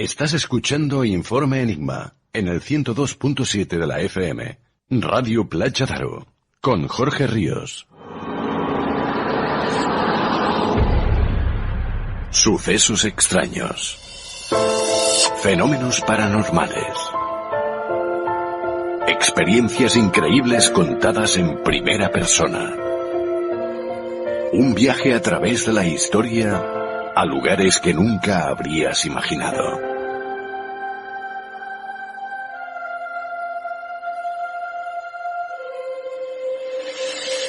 Estás escuchando Informe Enigma en el 102.7 de la FM, Radio Platja d'Aro, con Jorge Ríos. Sucesos extraños. Fenómenos paranormales. Experiencias increíbles contadas en primera persona. Un viaje a través de la historia a lugares que nunca habrías imaginado.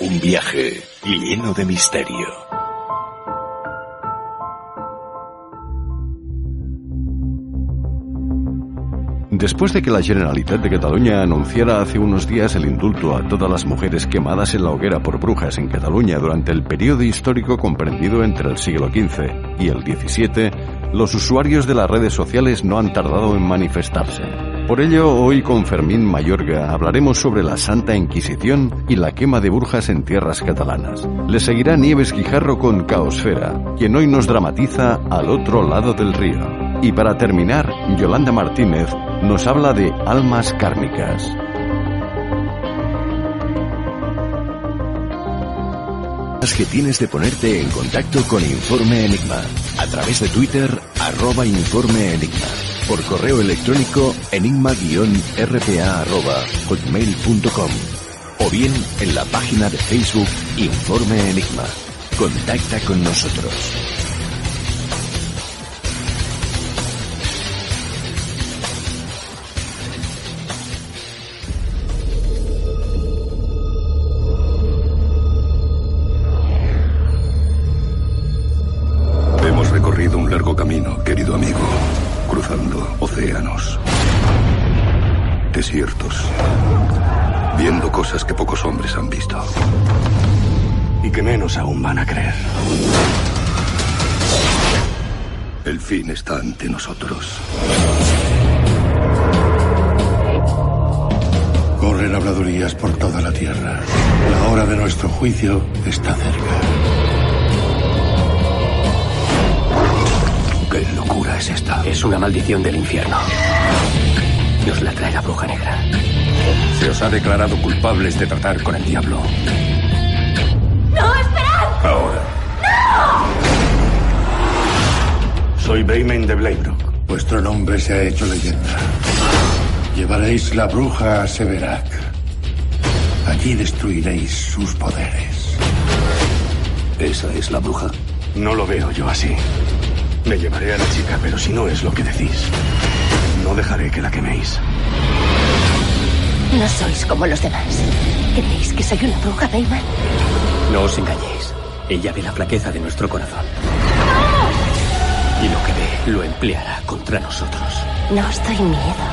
Un viaje lleno de misterio. Después de que la Generalitat de Cataluña anunciara hace unos días el indulto a todas las mujeres quemadas en la hoguera por brujas en Cataluña durante el periodo histórico comprendido entre el siglo XV y el XVII, los usuarios de las redes sociales no han tardado en manifestarse. Por ello, hoy con Fermín Mayorga hablaremos sobre la Santa Inquisición y la quema de brujas en tierras catalanas. Le seguirá Nieves Guijarro con Caosfera, quien hoy nos dramatiza Al otro lado del río. Y para terminar, Yolanda Martínez nos habla de almas kármicas. Que tienes de ponerte en contacto con Informe Enigma a través de Twitter @Informe Enigma, por correo electrónico enigma-rpa@hotmail.com o bien en la página de Facebook Informe Enigma. Contacta con nosotros. Un largo camino, querido amigo, cruzando océanos, desiertos, viendo cosas que pocos hombres han visto. Y que menos aún van a creer. El fin está ante nosotros. Corren habladurías por toda la tierra. La hora de nuestro juicio está cerca. ¿Qué locura es esta? Es una maldición del infierno. Nos la trae la bruja negra. Se os ha declarado culpables de tratar con el diablo. ¡No, esperad! Ahora. ¡No! Soy Baimen de Blaybrook. Vuestro nombre se ha hecho leyenda. Llevaréis la bruja a Severac. Allí destruiréis sus poderes. ¿Esa es la bruja? No lo veo yo así. Me llevaré a la chica, pero si no es lo que decís, no dejaré que la queméis. No sois como los demás. ¿Creéis que soy una bruja, Baimen? No os engañéis. Ella ve la flaqueza de nuestro corazón. Y lo que ve lo empleará contra nosotros. No os doy miedo.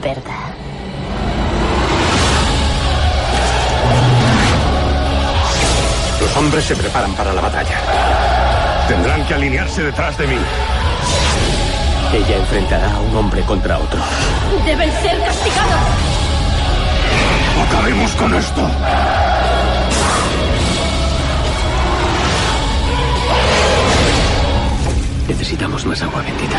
¿Verdad? Los hombres se preparan para la batalla. Tendrán que alinearse detrás de mí. Ella enfrentará a un hombre contra otro. ¡Deben ser castigados! ¡Acabemos con esto! Necesitamos más agua bendita.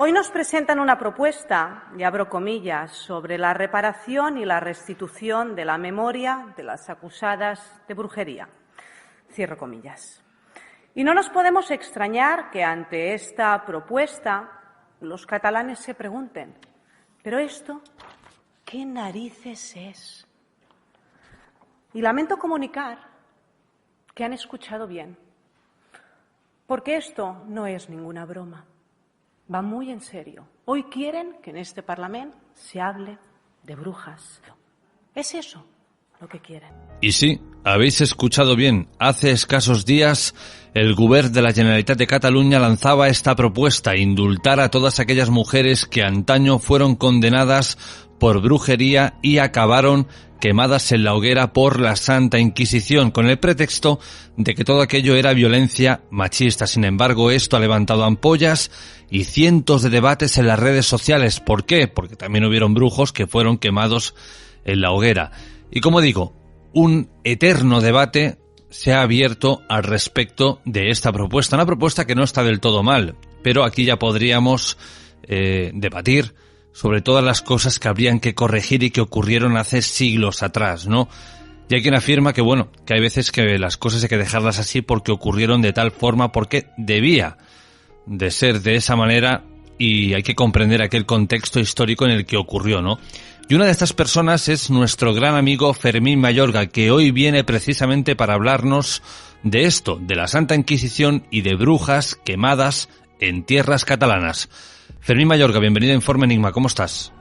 Hoy nos presentan una propuesta, y abro comillas, sobre la reparación y la restitución de la memoria de las acusadas de brujería. Cierro comillas. Y no nos podemos extrañar que ante esta propuesta los catalanes se pregunten, ¿pero esto qué narices es? Y lamento comunicar que han escuchado bien, porque esto no es ninguna broma. Va muy en serio. Hoy quieren que en este Parlamento se hable de brujas. Es eso lo que quieren. Y sí, habéis escuchado bien. Hace escasos días, el Govern de la Generalitat de Cataluña lanzaba esta propuesta: indultar a todas aquellas mujeres que antaño fueron condenadas por brujería y acabaron quemadas en la hoguera por la Santa Inquisición, con el pretexto de que todo aquello era violencia machista. Sin embargo, esto ha levantado ampollas y cientos de debates en las redes sociales. ¿Por qué? Porque también hubieron brujos que fueron quemados en la hoguera. Y como digo, un eterno debate se ha abierto al respecto de esta propuesta. Una propuesta que no está del todo mal, pero aquí ya podríamos debatir sobre todas las cosas que habrían que corregir y que ocurrieron hace siglos atrás, ¿no? Y hay quien afirma que, bueno, que hay veces que las cosas hay que dejarlas así porque ocurrieron de tal forma, porque debía de ser de esa manera y hay que comprender aquel contexto histórico en el que ocurrió, ¿no? Y una de estas personas es nuestro gran amigo Fermín Mayorga, que hoy viene precisamente para hablarnos de esto, de la Santa Inquisición y de brujas quemadas en tierras catalanas. Fermín Mayorga, bienvenido a Informe Enigma, ¿cómo estás?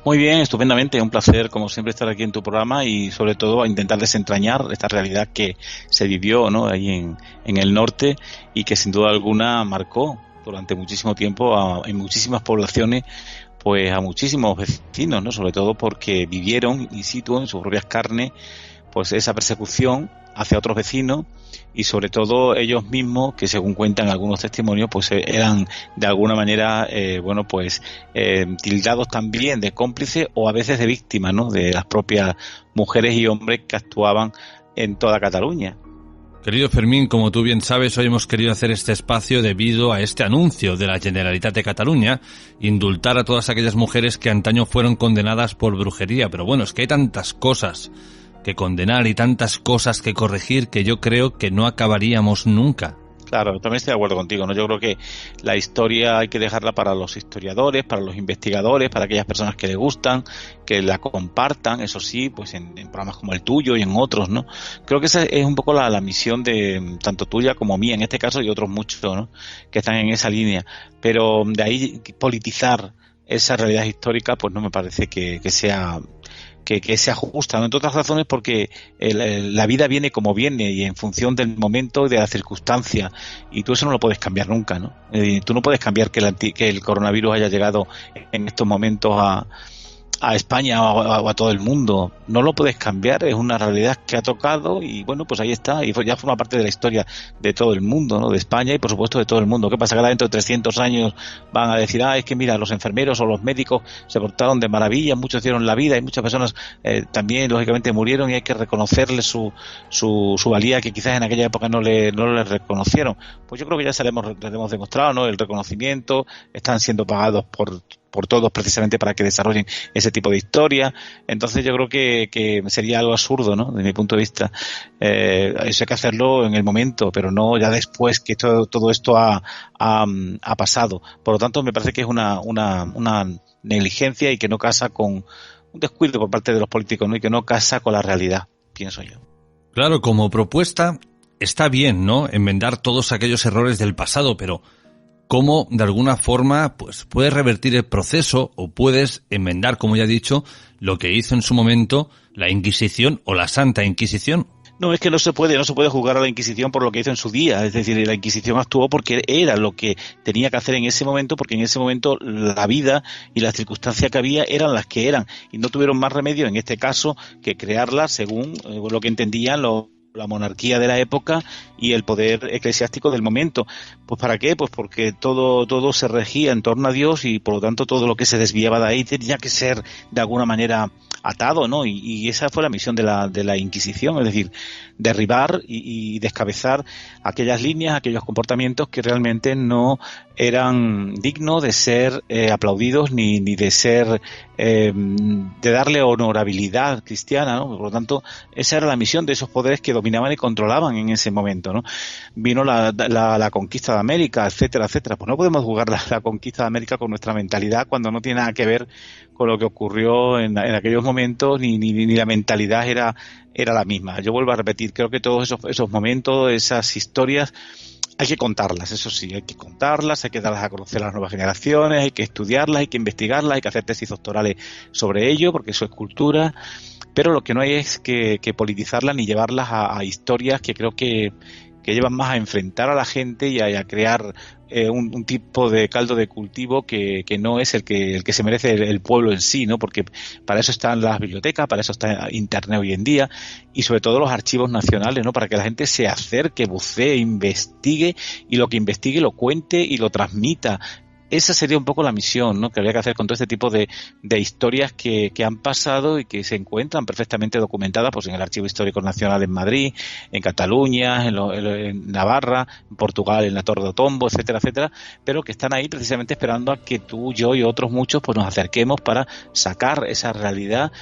Muy bien, estupendamente, un placer como siempre estar aquí en tu programa y sobre todo a intentar desentrañar esta realidad que se vivió, ¿no?, ahí en el norte y que sin duda alguna marcó durante muchísimo tiempo en muchísimas poblaciones, pues a muchísimos vecinos, ¿no?, sobre todo porque vivieron in situ en sus propias carnes pues esa persecución hacia otros vecinos y sobre todo ellos mismos, que según cuentan algunos testimonios, pues eran de alguna manera, tildados también de cómplices o a veces de víctimas, ¿no?, de las propias mujeres y hombres que actuaban en toda Cataluña. Querido Fermín, como tú bien sabes, hoy hemos querido hacer este espacio debido a este anuncio de la Generalitat de Cataluña, indultar a todas aquellas mujeres que antaño fueron condenadas por brujería. Pero bueno, es que hay tantas cosas que condenar y tantas cosas que corregir que yo creo que no acabaríamos nunca. Claro, también estoy de acuerdo contigo, ¿no? Yo creo que la historia hay que dejarla para los historiadores, para los investigadores, para aquellas personas que le gustan, que la compartan, eso sí, pues en programas como el tuyo y en otros, ¿no? Creo que esa es un poco la misión de tanto tuya como mía, en este caso, y otros muchos, ¿no?, que están en esa línea. Pero de ahí politizar esa realidad histórica, pues no me parece que sea justa, ¿no? Entre otras razones porque la vida viene como viene y en función del momento y de la circunstancia, y tú eso no lo puedes cambiar nunca, ¿no? Tú no puedes cambiar que el coronavirus haya llegado en estos momentos a España o a todo el mundo. No lo puedes cambiar, es una realidad que ha tocado y bueno, pues ahí está, y ya forma parte de la historia de todo el mundo, ¿no?, de España y por supuesto de todo el mundo. ¿Qué pasa? Que ahora dentro de 300 años van a decir, es que mira, los enfermeros o los médicos se portaron de maravilla, muchos dieron la vida y muchas personas también lógicamente murieron y hay que reconocerles su valía que quizás en aquella época no le reconocieron. Pues yo creo que ya les hemos demostrado, ¿no?, el reconocimiento, están siendo pagados por todos precisamente para que desarrollen ese tipo de historia. Entonces yo creo que sería algo absurdo, ¿no?, desde mi punto de vista. Eso hay que hacerlo en el momento, pero no ya después que todo esto ha pasado. Por lo tanto, me parece que es una negligencia y que no casa con un descuido por parte de los políticos, ¿no?, y que no casa con la realidad, pienso yo. Claro, como propuesta está bien, ¿no?, enmendar todos aquellos errores del pasado, pero cómo de alguna forma pues puedes revertir el proceso o puedes enmendar, como ya he dicho, lo que hizo en su momento la Inquisición o la Santa Inquisición. No, es que no se puede juzgar a la Inquisición por lo que hizo en su día. Es decir, la Inquisición actuó porque era lo que tenía que hacer en ese momento, porque en ese momento la vida y las circunstancias que había eran las que eran y no tuvieron más remedio en este caso que crearlas según lo que entendían la monarquía de la época y el poder eclesiástico del momento. ¿Pues para qué? Pues porque todo se regía en torno a Dios y por lo tanto todo lo que se desviaba de ahí tenía que ser de alguna manera atado, ¿no? Y esa fue la misión de la Inquisición, es decir, derribar y descabezar aquellas líneas, aquellos comportamientos que realmente no eran dignos de ser aplaudidos ni de ser de darle honorabilidad cristiana, ¿no? Por lo tanto, esa era la misión de esos poderes que dominaban y controlaban en ese momento, ¿no? Vino la conquista de América, etcétera, etcétera. Pues no podemos jugar la conquista de América con nuestra mentalidad cuando no tiene nada que ver con lo que ocurrió en aquellos momentos, ni la mentalidad era la misma. Yo vuelvo a repetir, creo que todos esos momentos, esas historias, hay que contarlas, eso sí, hay que contarlas, hay que darlas a conocer a las nuevas generaciones, hay que estudiarlas, hay que investigarlas, hay que hacer tesis doctorales sobre ello, porque eso es cultura, pero lo que no hay es que politizarlas ni llevarlas a historias que creo que llevan más a enfrentar a la gente y a crear un tipo de caldo de cultivo que no es el que se merece el pueblo en sí, ¿no? Porque para eso están las bibliotecas, para eso está Internet hoy en día, y sobre todo los archivos nacionales, ¿no? Para que la gente se acerque, bucee, investigue, y lo que investigue lo cuente y lo transmita. Esa sería un poco la misión, ¿no?, que habría que hacer con todo este tipo de historias que han pasado y que se encuentran perfectamente documentadas, pues en el Archivo Histórico Nacional en Madrid, en Cataluña, en Navarra, en Portugal, en la Torre de Otombo, etcétera, etcétera, pero que están ahí precisamente esperando a que tú, yo y otros muchos pues nos acerquemos para sacar esa realidad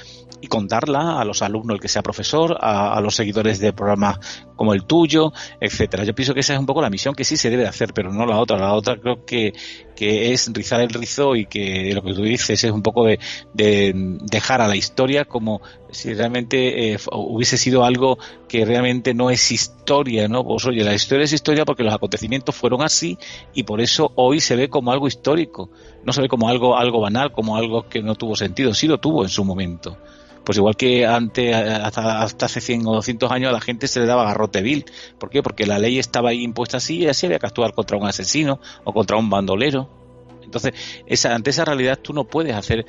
y contarla a los alumnos, el que sea profesor, a los seguidores de programas como el tuyo, etcétera. Yo pienso que esa es un poco la misión que sí se debe hacer, pero no la otra. La otra creo que es rizar el rizo, y que lo que tú dices es un poco de dejar a la historia como si realmente hubiese sido algo que realmente no es historia, ¿no? Pues oye, la historia es historia porque los acontecimientos fueron así, y por eso hoy se ve como algo histórico, no se ve como algo banal, como algo que no tuvo sentido. Sí lo tuvo en su momento. Pues igual que antes, hasta hace 100 o 200 años, a la gente se le daba garrote vil. ¿Por qué? Porque la ley estaba ahí impuesta así, y así había que actuar contra un asesino o contra un bandolero. Entonces, ante esa realidad tú no puedes hacer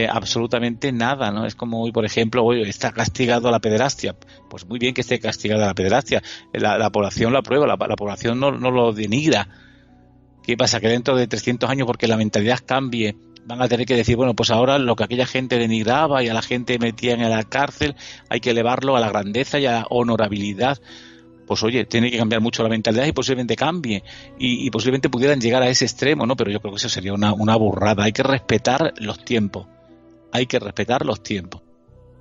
absolutamente nada, ¿no? Es como hoy, por ejemplo, hoy está castigado la pederastia. Pues muy bien que esté castigada la pederastia. La población lo aprueba, la población no lo denigra. ¿Qué pasa? Que dentro de 300 años, porque la mentalidad cambie, van a tener que decir, bueno, pues ahora lo que aquella gente denigraba y a la gente metía en la cárcel, hay que elevarlo a la grandeza y a la honorabilidad. Pues oye, tiene que cambiar mucho la mentalidad, y posiblemente cambie, y posiblemente pudieran llegar a ese extremo, ¿no? Pero yo creo que eso sería una burrada. Hay que respetar los tiempos.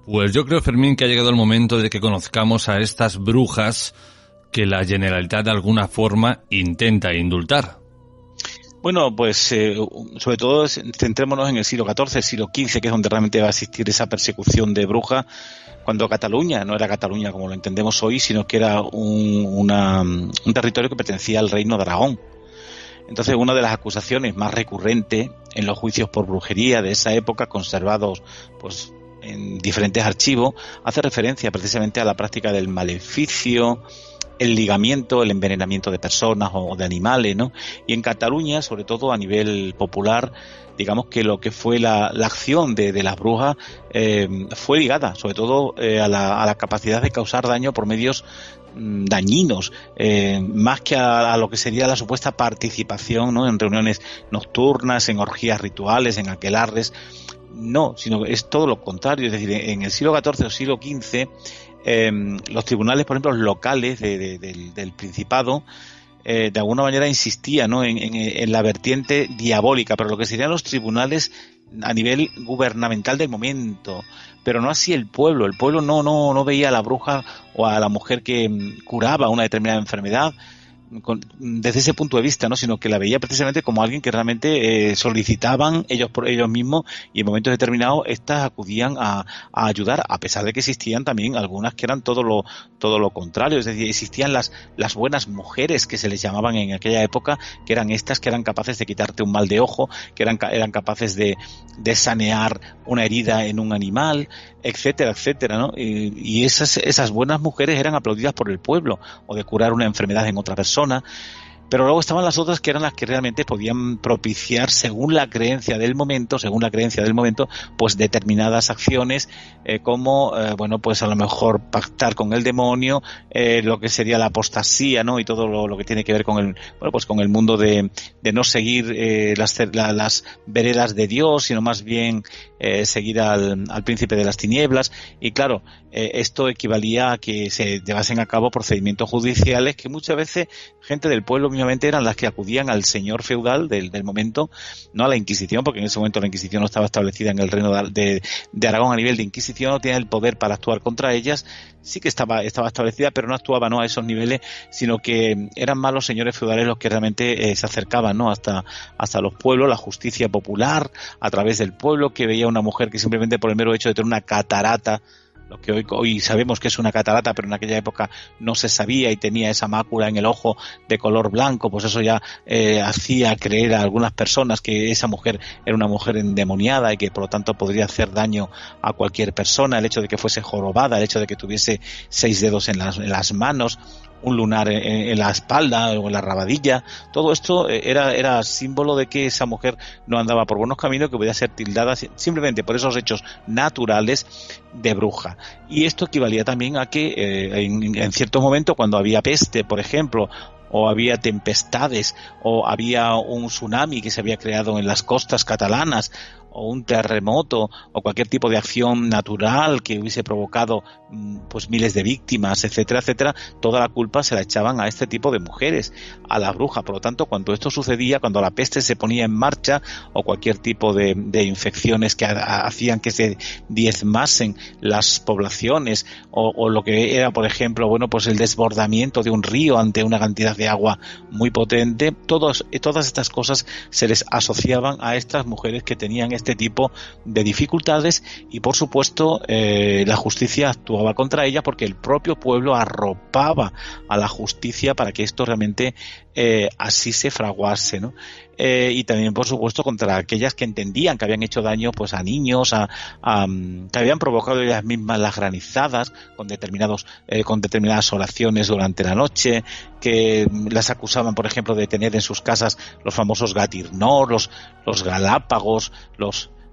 Pues yo creo, Fermín, que ha llegado el momento de que conozcamos a estas brujas que la Generalitat de alguna forma intenta indultar. Bueno, pues sobre todo centrémonos en el siglo XIV, el siglo XV, que es donde realmente va a existir esa persecución de brujas, cuando Cataluña no era Cataluña como lo entendemos hoy, sino que era un territorio que pertenecía al Reino de Aragón. Entonces, una de las acusaciones más recurrentes en los juicios por brujería de esa época, conservados pues en diferentes archivos, hace referencia precisamente a la práctica del maleficio, el ligamiento, el envenenamiento de personas o de animales, ¿no? Y en Cataluña, sobre todo a nivel popular, digamos que lo que fue la acción de las brujas fue ligada, sobre todo a la capacidad de causar daño por medios dañinos, más que a lo que sería la supuesta participación, ¿no?, en reuniones nocturnas, en orgías rituales, en aquelarres. No, sino es todo lo contrario. Es decir, en el siglo XIV o siglo XV, los tribunales, por ejemplo, locales del Principado, de alguna manera insistían, ¿no?, en la vertiente diabólica, pero lo que serían los tribunales a nivel gubernamental del momento, pero no así el pueblo. El pueblo no veía a la bruja o a la mujer que curaba una determinada enfermedad desde ese punto de vista, ¿no?, sino que la veía precisamente como alguien que realmente solicitaban ellos por ellos mismos, y en momentos determinados estas acudían a ayudar, a pesar de que existían también algunas que eran todo lo contrario. Es decir, existían las buenas mujeres, que se les llamaban en aquella época, que eran estas que eran capaces de quitarte un mal de ojo, que eran capaces de sanear una herida en un animal, etcétera, etcétera, ¿no? Y esas buenas mujeres eran aplaudidas por el pueblo, o de curar una enfermedad en otra persona. Pero luego estaban las otras, que eran las que realmente podían propiciar, según la creencia del momento, pues determinadas acciones, como, bueno, pues a lo mejor pactar con el demonio, lo que sería la apostasía, ¿no?, y todo lo que tiene que ver con el mundo de no seguir las veredas de Dios, sino más bien seguir al príncipe de las tinieblas. Y claro, esto equivalía a que se llevasen a cabo procedimientos judiciales que muchas veces gente del pueblo mismamente eran las que acudían al señor feudal del momento, no a la Inquisición, porque en ese momento la Inquisición no estaba establecida en el reino de Aragón a nivel de Inquisición, no tenía el poder para actuar contra ellas. Sí que estaba establecida, pero no actuaba, ¿no?, a esos niveles, sino que eran más los señores feudales los que realmente se acercaban, ¿no?, hasta los pueblos, la justicia popular a través del pueblo, que veía una mujer que simplemente por el mero hecho de tener una catarata, lo que hoy sabemos que es una catarata, pero en aquella época no se sabía, y tenía esa mácula en el ojo de color blanco, pues eso ya hacía creer a algunas personas que esa mujer era una mujer endemoniada y que por lo tanto podría hacer daño a cualquier persona. El hecho de que fuese jorobada, el hecho de que tuviese 6 dedos en las manos, un lunar en la espalda o en la rabadilla. Todo esto era símbolo de que esa mujer no andaba por buenos caminos, que podía ser tildada simplemente por esos hechos naturales de bruja. Y esto equivalía también a que en ciertos momentos, cuando había peste, por ejemplo, o había tempestades, o había un tsunami que se había creado en las costas catalanas, o un terremoto, o cualquier tipo de acción natural que hubiese provocado pues miles de víctimas, etcétera, etcétera, toda la culpa se la echaban a este tipo de mujeres, a la bruja. Por lo tanto, cuando esto sucedía, cuando la peste se ponía en marcha, o cualquier tipo de infecciones que hacían que se diezmasen las poblaciones, o lo que era, por ejemplo, bueno, pues el desbordamiento de un río ante una cantidad de agua muy potente, todas estas cosas se les asociaban a estas mujeres que tenían este tipo de dificultades, y por supuesto la justicia actuaba contra ella, porque el propio pueblo arropaba a la justicia para que esto realmente así se fraguase, ¿no? Y también, por supuesto, contra aquellas que entendían que habían hecho daño pues a niños, que habían provocado ellas mismas las granizadas con determinadas oraciones durante la noche, que las acusaban, por ejemplo, de tener en sus casas los famosos gatirnós, los galápagos,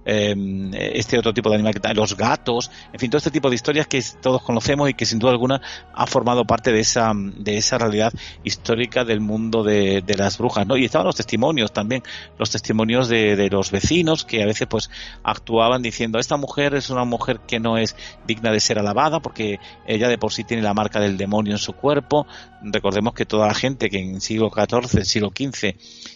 este otro tipo de animal, los gatos, en fin, todo este tipo de historias que todos conocemos y que sin duda alguna ha formado parte de esa realidad histórica del mundo de las brujas, ¿no? Y estaban los testimonios también, los testimonios de los vecinos, que a veces pues actuaban diciendo: esta mujer es una mujer que no es digna de ser alabada porque ella de por sí tiene la marca del demonio en su cuerpo. Recordemos que toda la gente que en siglo XIV, siglo XV,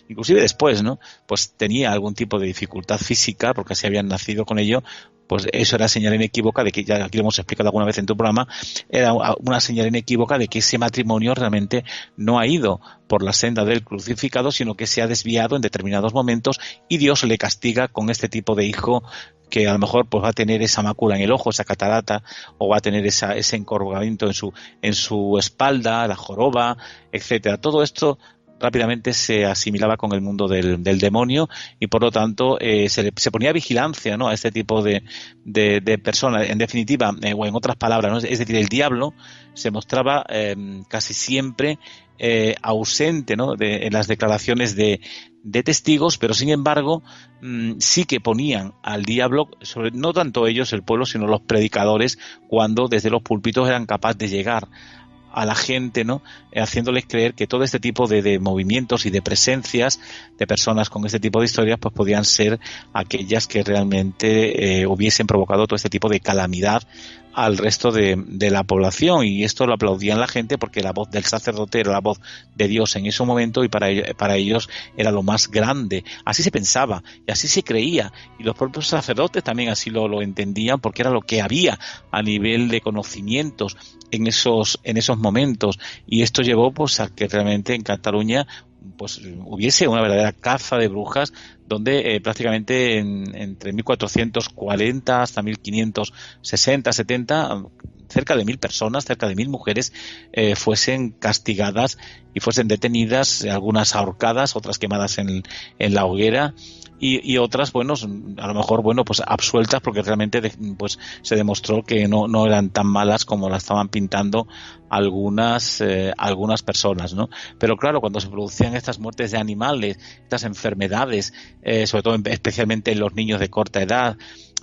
inclusive después, ¿no?, pues tenía algún tipo de dificultad física, porque así habían nacido con ello, pues eso era señal inequívoca de que, ya aquí lo hemos explicado alguna vez en tu programa, era una señal inequívoca de que ese matrimonio realmente no ha ido por la senda del crucificado, sino que se ha desviado en determinados momentos, y Dios le castiga con este tipo de hijo, que a lo mejor pues va a tener esa mácula en el ojo, esa catarata, o va a tener ese encorvamiento en su espalda, la joroba, etcétera. Todo esto rápidamente se asimilaba con el mundo del demonio, y por lo tanto se ponía vigilancia, ¿no?, a este tipo de personas. En definitiva, o en otras palabras, ¿no?, es decir, el diablo se mostraba casi siempre ausente, ¿no?, en las declaraciones de testigos, pero sin embargo sí que ponían al diablo, no tanto ellos, el pueblo, sino los predicadores, cuando desde los púlpitos eran capaces de llegar a la gente, ¿no?, haciéndoles creer que todo este tipo de movimientos y de presencias de personas con este tipo de historias pues podían ser aquellas que realmente hubiesen provocado todo este tipo de calamidad al resto de la población. Y esto lo aplaudían la gente, porque la voz del sacerdote era la voz de Dios en ese momento, y para ellos era lo más grande. Así se pensaba y así se creía, y los propios sacerdotes también así lo entendían, porque era lo que había a nivel de conocimientos en esos momentos. Y esto llevó pues a que realmente en Cataluña pues hubiese una verdadera caza de brujas, donde prácticamente entre 1440 hasta 1560, 70, cerca de 1000 personas, cerca de 1000 mujeres fuesen castigadas y fuesen detenidas, algunas ahorcadas, otras quemadas en la hoguera, y otras, bueno, a lo mejor, bueno, pues absueltas, porque realmente pues se demostró que no eran tan malas como la estaban pintando algunas personas, ¿no? Pero claro, cuando se producían estas muertes de animales, estas enfermedades, sobre todo especialmente en los niños de corta edad,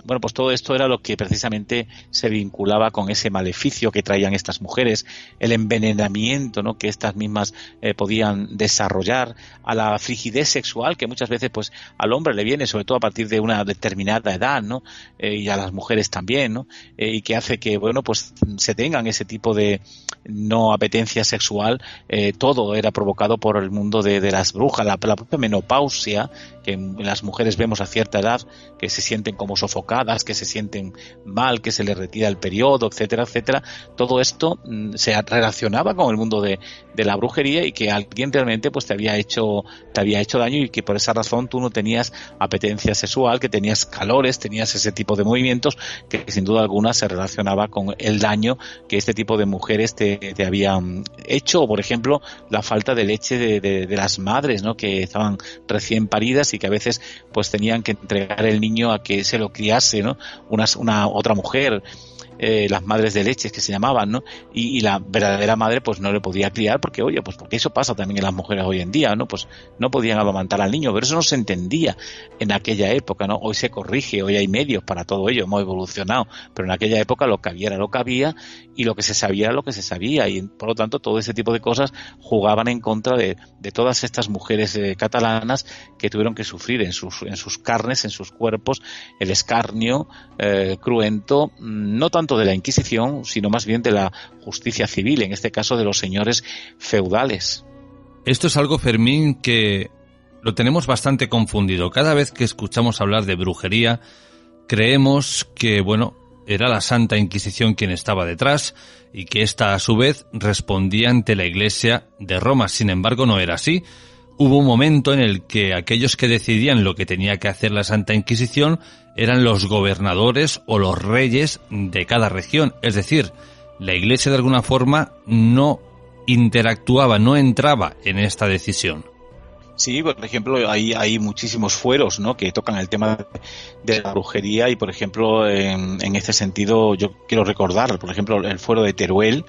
bueno, pues todo esto era lo que precisamente se vinculaba con ese maleficio que traían estas mujeres, el envenenamiento, ¿no?, que estas mismas podían desarrollar, a la frigidez sexual que muchas veces pues al hombre le viene, sobre todo a partir de una determinada edad, ¿no?, y a las mujeres también, ¿no?, y que hace que, bueno, pues se tengan ese tipo de no apetencia sexual. Todo era provocado por el mundo de las brujas, la propia menopausia, que en las mujeres vemos a cierta edad que se sienten como sofocadas, que se sienten mal, que se les retira el periodo, etcétera, etcétera. Todo esto se relacionaba con el mundo de la brujería, y que alguien realmente pues te había hecho daño, y que por esa razón tú no tenías apetencia sexual, que tenías calores, tenías ese tipo de movimientos que sin duda alguna se relacionaba con el daño que este tipo de mujeres te habían hecho. O por ejemplo, la falta de leche de las madres, ¿no?, que estaban recién paridas y que a veces pues tenían que entregar el niño a que se lo criase, ¿no?, una otra mujer. las madres de leches que se llamaban, ¿no? Y la verdadera madre pues no le podía criar porque, oye, pues porque eso pasa también en las mujeres hoy en día, ¿no? Pues no podían amamantar al niño, pero eso no se entendía en aquella época, ¿no? Hoy se corrige, hoy hay medios para todo ello, hemos evolucionado, pero en aquella época lo que había era lo que había y lo que se sabía era lo que se sabía, y por lo tanto todo ese tipo de cosas jugaban en contra de todas estas mujeres catalanas que tuvieron que sufrir en sus carnes, en sus cuerpos, el escarnio cruento, no tanto de la Inquisición, sino más bien de la justicia civil, en este caso de los señores feudales. Esto es algo, Fermín, que lo tenemos bastante confundido. Cada vez que escuchamos hablar de brujería, creemos que, bueno, era la Santa Inquisición quien estaba detrás y que ésta a su vez respondía ante la Iglesia de Roma. Sin embargo, no era así. Hubo un momento en el que aquellos que decidían lo que tenía que hacer la Santa Inquisición eran los gobernadores o los reyes de cada región. Es decir, la Iglesia de alguna forma no interactuaba, no entraba en esta decisión. Sí, por ejemplo, hay muchísimos fueros, ¿no?, que tocan el tema de la brujería y, por ejemplo, en este sentido yo quiero recordar, por ejemplo, el fuero de Teruel,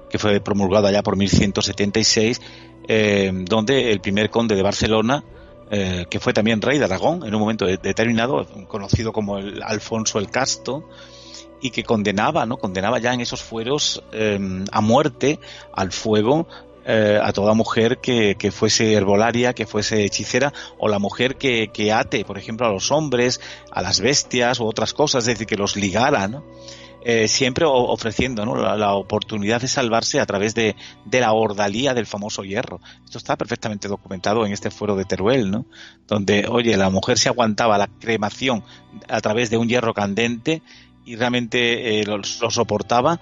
que fue promulgado allá por 1176, donde el primer conde de Barcelona, que fue también rey de Aragón en un momento determinado, conocido como el Alfonso el Casto, y que condenaba ya en esos fueros a muerte, al fuego, a toda mujer que fuese herbolaria, que fuese hechicera, o la mujer que ate, por ejemplo, a los hombres, a las bestias u otras cosas, es decir, que los ligara, ¿no? Siempre ofreciendo, ¿no?, la oportunidad de salvarse a través de la ordalía del famoso hierro. Esto está perfectamente documentado en este fuero de Teruel, ¿no?, donde, oye, la mujer se aguantaba la cremación a través de un hierro candente y realmente lo soportaba.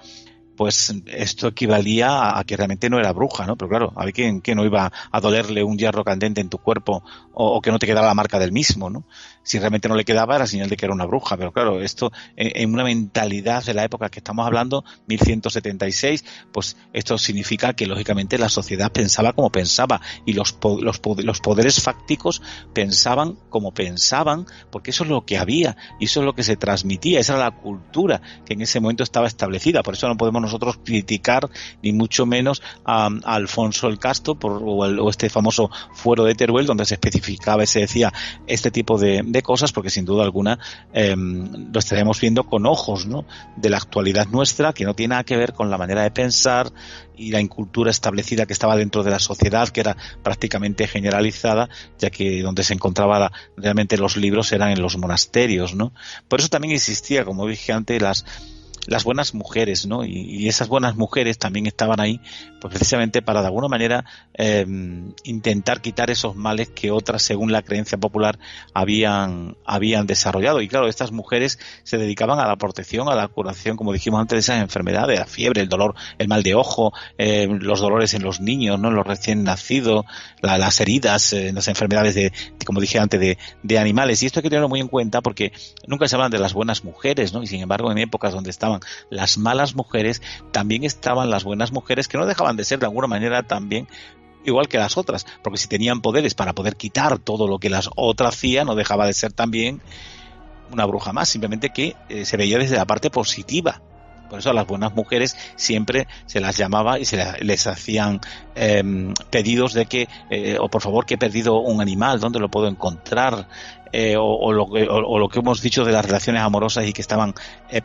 Pues esto equivalía a que realmente no era bruja, ¿no? Pero claro, a ver quién no iba a dolerle un hierro candente en tu cuerpo o que no te quedara la marca del mismo, ¿no? Si realmente no le quedaba, era señal de que era una bruja. Pero claro, esto en una mentalidad de la época que estamos hablando, 1176, pues esto significa que lógicamente la sociedad pensaba como pensaba y los poderes fácticos pensaban como pensaban, porque eso es lo que había y eso es lo que se transmitía, esa era la cultura que en ese momento estaba establecida. Por eso no podemos nosotros criticar ni mucho menos a Alfonso el Casto o este famoso fuero de Teruel, donde se especificaba y se decía este tipo de cosas, porque sin duda alguna lo estaríamos viendo con ojos, ¿no?, de la actualidad nuestra, que no tiene nada que ver con la manera de pensar y la incultura establecida que estaba dentro de la sociedad, que era prácticamente generalizada, ya que donde se encontraba realmente los libros eran en los monasterios, ¿no? Por eso también existía, como dije antes, las buenas mujeres, ¿no? Y esas buenas mujeres también estaban ahí, pues precisamente para de alguna manera intentar quitar esos males que otras, según la creencia popular, habían desarrollado. Y claro, estas mujeres se dedicaban a la protección, a la curación, como dijimos antes, de esas enfermedades, la fiebre, el dolor, el mal de ojo, los dolores en los niños, ¿no?, en los recién nacidos, las heridas, las enfermedades como dije antes, de animales. Y esto hay que tenerlo muy en cuenta porque nunca se hablan de las buenas mujeres, ¿no? Y sin embargo, en épocas donde estaban las malas mujeres, también estaban las buenas mujeres, que no dejaban de ser de alguna manera también igual que las otras, porque si tenían poderes para poder quitar todo lo que las otras hacían, no dejaba de ser también una bruja más, simplemente que se veía desde la parte positiva. Por eso a las buenas mujeres siempre se las llamaba y les hacían pedidos de que, o por favor, que he perdido un animal, ¿dónde lo puedo encontrar? O lo que hemos dicho de las relaciones amorosas y que estaban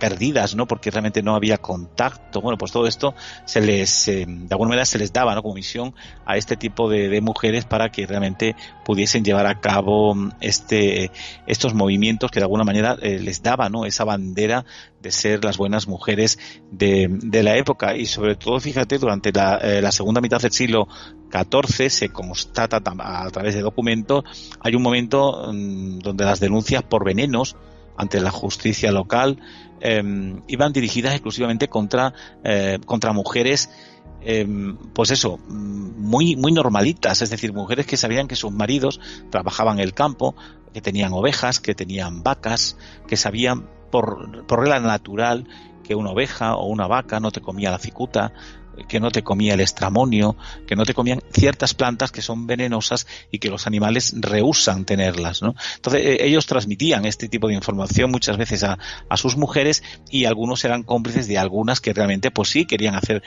perdidas, ¿no?, porque realmente no había contacto. Bueno, pues todo esto de alguna manera se les daba, ¿no?, como misión a este tipo de mujeres para que realmente pudiesen llevar a cabo estos movimientos que de alguna manera les daba, ¿no?, esa bandera de ser las buenas mujeres de la época. Y sobre todo, fíjate, durante la segunda mitad del siglo XIV se constata a través de documentos, hay un momento donde las denuncias por venenos ante la justicia local iban dirigidas exclusivamente contra mujeres, pues eso, muy normalitas, es decir, mujeres que sabían que sus maridos trabajaban en el campo, que tenían ovejas, que tenían vacas, que sabían por regla natural que una oveja o una vaca no te comía la cicuta, que no te comía el estramonio, que no te comían ciertas plantas que son venenosas y que los animales rehúsan tenerlas, ¿no? Entonces ellos transmitían este tipo de información muchas veces a sus mujeres, y algunos eran cómplices de algunas que realmente pues sí querían hacer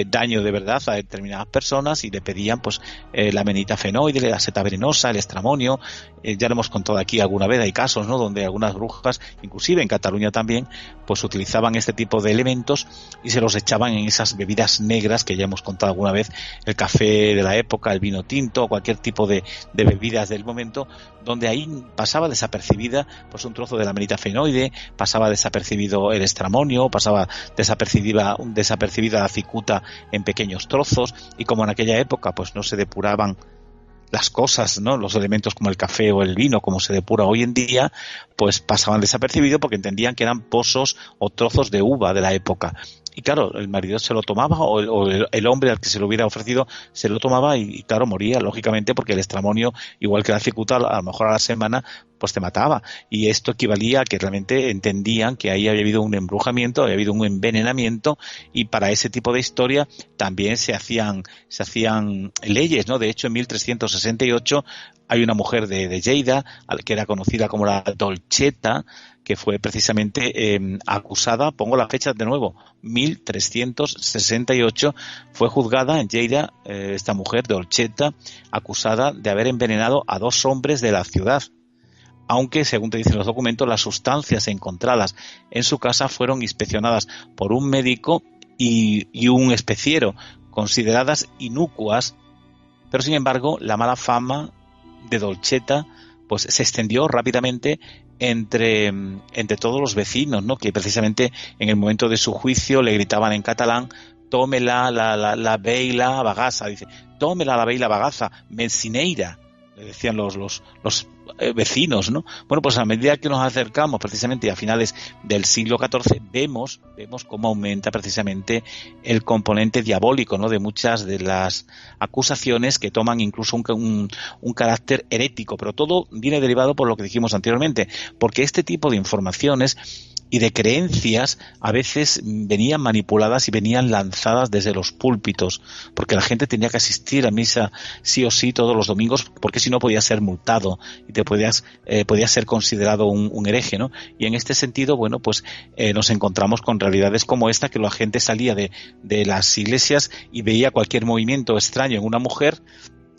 daño de verdad a determinadas personas, y le pedían pues la amanita fenoide, la seta venenosa, el estramonio. Ya lo hemos contado aquí alguna vez, hay casos, ¿no?, donde algunas brujas, inclusive en Cataluña también, pues utilizaban este tipo de elementos y se los echaban en esas bebidas negras que ya hemos contado alguna vez, el café de la época, el vino tinto, cualquier tipo de bebidas del momento, donde ahí pasaba desapercibida pues un trozo de la amanita fenoide, pasaba desapercibido el estramonio, pasaba desapercibida la cicuta en pequeños trozos, y como en aquella época pues no se depuraban las cosas, ¿no?, los elementos como el café o el vino, como se depura hoy en día, pues pasaban desapercibido porque entendían que eran pozos o trozos de uva de la época. Y claro, el marido se lo tomaba, o el hombre al que se lo hubiera ofrecido se lo tomaba, y claro, moría, lógicamente, porque el estramonio, igual que la cicuta, a lo mejor a la semana pues te mataba. Y esto equivalía a que realmente entendían que ahí había habido un embrujamiento, había habido un envenenamiento, y para ese tipo de historia también se hacían leyes, ¿no? De hecho, en 1368 hay una mujer de Lleida, que era conocida como la Dolceta, que fue precisamente acusada, pongo la fecha de nuevo, 1368, fue juzgada en Lleida, esta mujer, Dolceta, acusada de haber envenenado a 2 hombres de la ciudad. Aunque, según te dicen los documentos, las sustancias encontradas en su casa fueron inspeccionadas por un médico y un especiero, consideradas inocuas, pero sin embargo la mala fama de Dolceta pues se extendió rápidamente entre todos los vecinos, ¿no?, que precisamente en el momento de su juicio le gritaban en catalán: tómela la veila bagaza, dice, tómela la veila bagaza, mensineira, le decían los vecinos, ¿no? Bueno, pues a medida que nos acercamos precisamente a finales del siglo XIV, vemos cómo aumenta precisamente el componente diabólico, ¿no?, de muchas de las acusaciones, que toman incluso un carácter herético, pero todo viene derivado por lo que dijimos anteriormente, porque este tipo de informaciones y de creencias a veces venían manipuladas y venían lanzadas desde los púlpitos, porque la gente tenía que asistir a misa sí o sí todos los domingos, porque si no podías ser multado y te podías ser considerado un hereje, ¿no? Y en este sentido, bueno, pues nos encontramos con realidades como esta, que la gente salía de las iglesias y veía cualquier movimiento extraño en una mujer,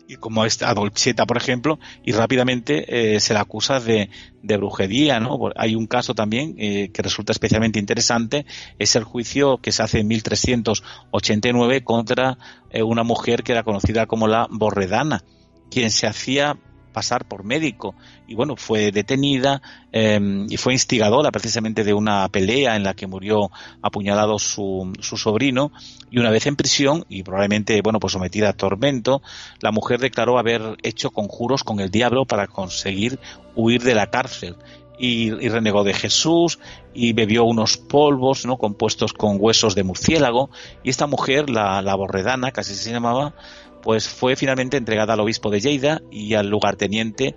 y como esta Dolceta, por ejemplo, y rápidamente se la acusa de brujería, ¿no? Hay un caso también que resulta especialmente interesante, es el juicio que se hace en 1389 contra una mujer que era conocida como la Borredana, quien se hacía pasar por médico, y bueno, fue detenida y fue instigadora precisamente de una pelea en la que murió apuñalado su sobrino, y una vez en prisión y probablemente, bueno, pues sometida a tormento, la mujer declaró haber hecho conjuros con el diablo para conseguir huir de la cárcel, y renegó de Jesús y bebió unos polvos, ¿no?, compuestos con huesos de murciélago, y esta mujer, la Borredana, que así se llamaba, pues fue finalmente entregada al obispo de Lleida y al lugarteniente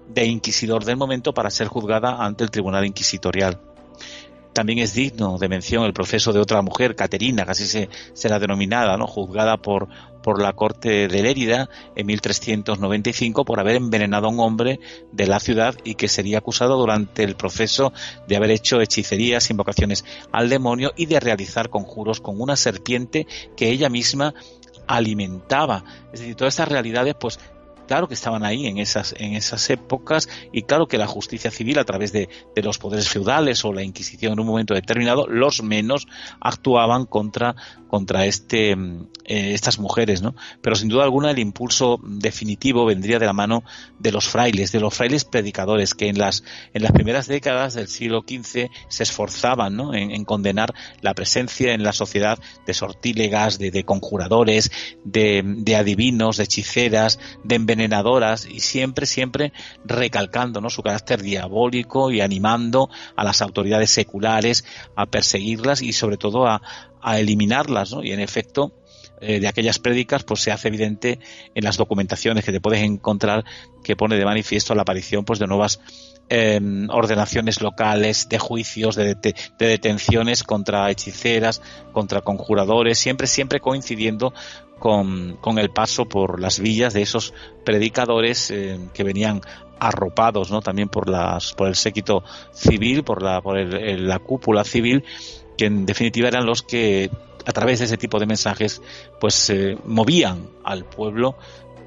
de inquisidor del momento para ser juzgada ante el tribunal inquisitorial. También es digno de mención el proceso de otra mujer, Caterina, que así será denominada, ¿no?, juzgada por la corte de Lérida en 1395 por haber envenenado a un hombre de la ciudad, y que sería acusado durante el proceso de haber hecho hechicerías, invocaciones al demonio y de realizar conjuros con una serpiente que ella misma alimentaba. Es decir, todas estas realidades, pues claro que estaban ahí en esas épocas, y claro que la justicia civil, a través de los poderes feudales o la Inquisición en un momento determinado, los menos actuaban contra estas mujeres, ¿no? Pero sin duda alguna el impulso definitivo vendría de la mano de los frailes predicadores, que en las primeras décadas del siglo XV se esforzaban, ¿no?, en condenar la presencia en la sociedad de sortílegas, de conjuradores, de adivinos, de hechiceras, de envenenadoras, y siempre recalcando, ¿no?, su carácter diabólico y animando a las autoridades seculares a perseguirlas y sobre todo a eliminarlas, ¿no? Y en efecto, de aquellas prédicas, pues se hace evidente en las documentaciones que te puedes encontrar, que pone de manifiesto la aparición pues de nuevas ordenaciones locales, de juicios, de detenciones contra hechiceras, contra conjuradores, siempre coincidiendo con el paso por las villas de esos predicadores que venían arropados, ¿no?, también por el séquito civil, por la cúpula civil, que en definitiva eran los que a través de ese tipo de mensajes pues movían al pueblo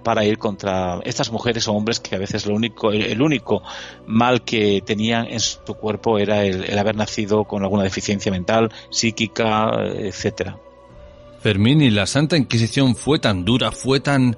para ir contra estas mujeres o hombres que a veces el único mal que tenían en su cuerpo era el haber nacido con alguna deficiencia mental, psíquica, etcétera. Fermín, ¿y la Santa Inquisición fue tan dura, fue tan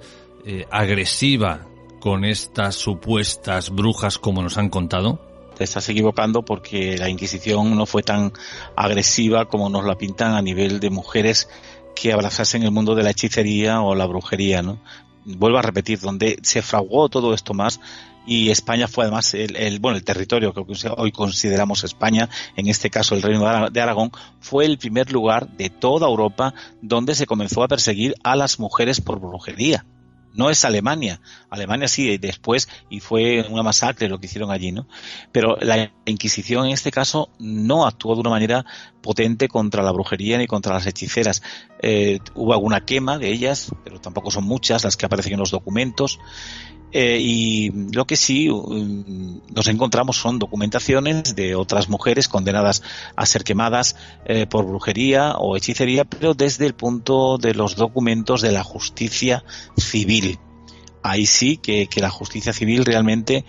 agresiva con estas supuestas brujas como nos han contado? Te estás equivocando, porque la Inquisición no fue tan agresiva como nos la pintan a nivel de mujeres que abrazasen el mundo de la hechicería o la brujería, ¿no? Vuelvo a repetir, donde se fraguó todo esto más, y España fue además el territorio que hoy consideramos España, en este caso el Reino de Aragón, fue el primer lugar de toda Europa donde se comenzó a perseguir a las mujeres por brujería. No es Alemania. Alemania sí, después, y fue una masacre lo que hicieron allí, ¿no? Pero la Inquisición en este caso no actuó de una manera potente contra la brujería ni contra las hechiceras. Hubo alguna quema de ellas, pero tampoco son muchas las que aparecen en los documentos. Y lo que sí nos encontramos son documentaciones de otras mujeres condenadas a ser quemadas por brujería o hechicería, pero desde el punto de los documentos de la justicia civil. Ahí sí que la justicia civil realmente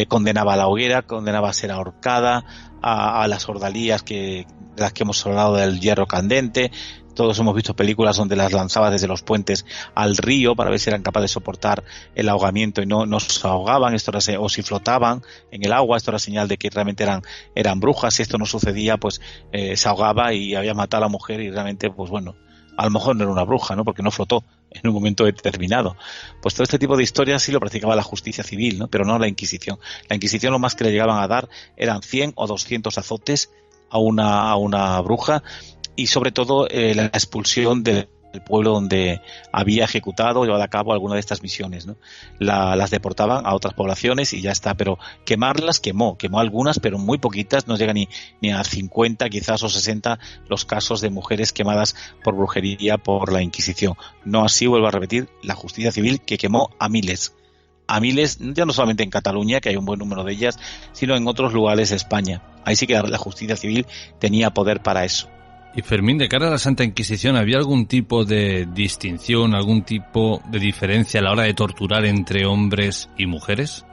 condenaba a la hoguera, condenaba a ser ahorcada, a las ordalías de las que hemos hablado, del hierro candente. Todos hemos visto películas donde las lanzaba desde los puentes al río para ver si eran capaces de soportar el ahogamiento y no se ahogaban, o si flotaban en el agua. Esto era señal de que realmente eran brujas. Si esto no sucedía, pues se ahogaba y había matado a la mujer, y realmente, pues bueno, a lo mejor no era una bruja, ¿no?, porque no flotó en un momento determinado. Pues todo este tipo de historias sí lo practicaba la justicia civil, ¿no?, pero no la Inquisición. La Inquisición lo más que le llegaban a dar eran 100 o 200 azotes a una bruja, y sobre todo la expulsión del pueblo donde había ejecutado o llevado a cabo alguna de estas misiones, ¿no? Las deportaban a otras poblaciones y ya está, pero quemarlas quemó algunas, pero muy poquitas. No llega ni a 50 quizás o 60 los casos de mujeres quemadas por brujería por la Inquisición. No así, vuelvo a repetir, la justicia civil, que quemó a miles, ya no solamente en Cataluña, que hay un buen número de ellas, sino en otros lugares de España. Ahí sí que la justicia civil tenía poder para eso. Y Fermín, de cara a la Santa Inquisición, ¿había algún tipo de distinción, algún tipo de diferencia a la hora de torturar entre hombres y mujeres?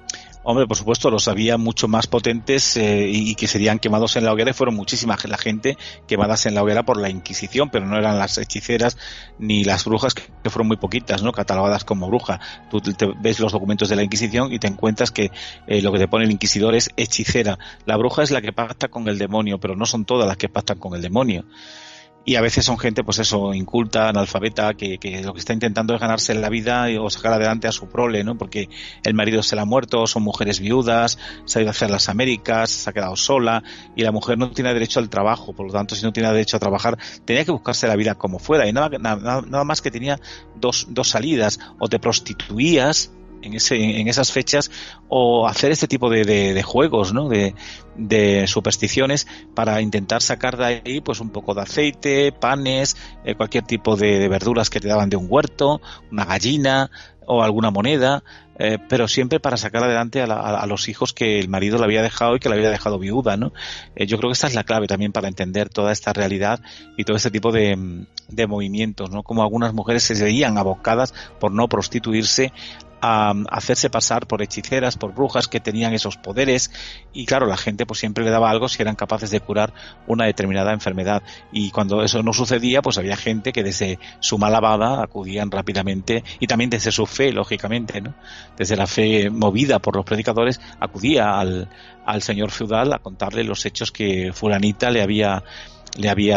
Hombre, por supuesto, los había mucho más potentes y que serían quemados en la hoguera, y fueron muchísima la gente quemadas en la hoguera por la Inquisición, pero no eran las hechiceras ni las brujas, que fueron muy poquitas, ¿no?, catalogadas como bruja. Tú te ves los documentos de la Inquisición y te encuentras que lo que te pone el inquisidor es hechicera. La bruja es la que pacta con el demonio, pero no son todas las que pactan con el demonio. Y a veces son gente, pues eso, inculta, analfabeta, que lo que está intentando es ganarse la vida o sacar adelante a su prole, ¿no? Porque el marido se le ha muerto, son mujeres viudas, se ha ido a hacer las Américas, se ha quedado sola, y la mujer no tiene derecho al trabajo. Por lo tanto, si no tiene derecho a trabajar, tenía que buscarse la vida como fuera, y nada más que tenía dos salidas: o te prostituías en esas fechas, o hacer este tipo de juegos, ¿no?, de supersticiones, para intentar sacar de ahí pues un poco de aceite, panes, cualquier tipo de verduras que te daban de un huerto, una gallina o alguna moneda, pero siempre para sacar adelante a los hijos que el marido le había dejado y que le había dejado viuda, ¿no? Yo creo que esta es la clave también para entender toda esta realidad y todo este tipo de movimientos, ¿no? Como algunas mujeres se veían abocadas por no prostituirse a hacerse pasar por hechiceras, por brujas que tenían esos poderes, y claro, la gente pues siempre le daba algo si eran capaces de curar una determinada enfermedad, y cuando eso no sucedía, pues había gente que desde su mala baba acudían rápidamente, y también desde su fe, lógicamente, ¿no?, desde la fe movida por los predicadores, acudía al señor feudal a contarle los hechos que fulanita le había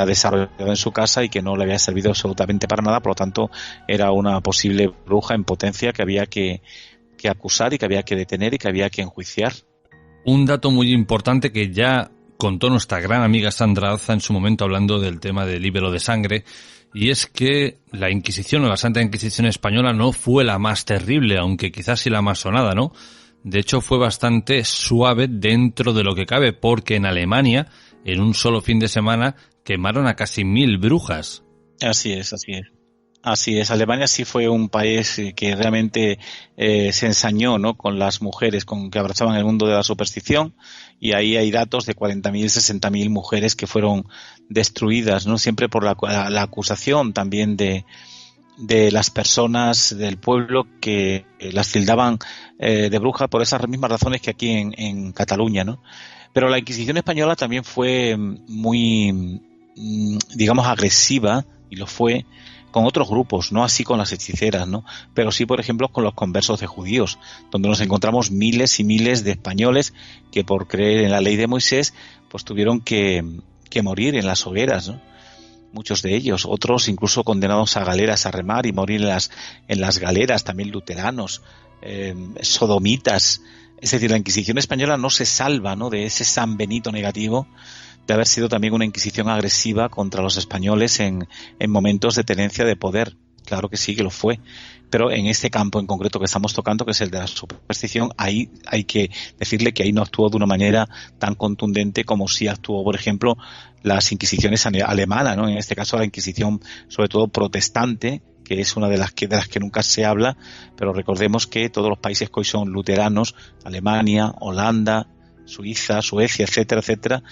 desarrollado en su casa y que no le había servido absolutamente para nada. Por lo tanto, era una posible bruja en potencia que había que acusar y que había que detener y que había que enjuiciar. Un dato muy importante que ya contó nuestra gran amiga Sandra Azza en su momento, hablando del tema del líbero de sangre, y es que la Inquisición o la Santa Inquisición española no fue la más terrible, aunque quizás sí la más sonada, ¿no? De hecho, fue bastante suave dentro de lo que cabe, porque en Alemania, en un solo fin de semana, quemaron a casi 1000 brujas. Así es. Así es, Alemania sí fue un país que realmente se ensañó, ¿no?, con las mujeres, con que abrazaban el mundo de la superstición, y ahí hay datos de 40.000, 60.000 mujeres que fueron destruidas, ¿no?, siempre por la acusación también de las personas del pueblo que las tildaban de brujas por esas mismas razones que aquí en Cataluña, ¿no? Pero la Inquisición española también fue muy, digamos, agresiva, y lo fue con otros grupos, no así con las hechiceras, ¿no? Pero sí, por ejemplo, con los conversos de judíos, donde nos encontramos miles y miles de españoles que por creer en la ley de Moisés, pues tuvieron que morir en las hogueras, ¿no? Muchos de ellos, otros incluso condenados a galeras, a remar y morir en las galeras, también luteranos, sodomitas. Es decir, la Inquisición española no se salva, ¿no?, de ese San Benito negativo, de haber sido también una Inquisición agresiva contra los españoles en momentos de tenencia de poder. Claro que sí, que lo fue. Pero en este campo en concreto que estamos tocando, que es el de la superstición, ahí hay que decirle que ahí no actuó de una manera tan contundente como sí actuó, por ejemplo, las Inquisiciones alemanas, ¿no? En este caso la Inquisición, sobre todo protestante, que es una de las que nunca se habla, pero recordemos que todos los países que hoy son luteranos, Alemania, Holanda, Suiza, Suecia, etcétera, etcétera,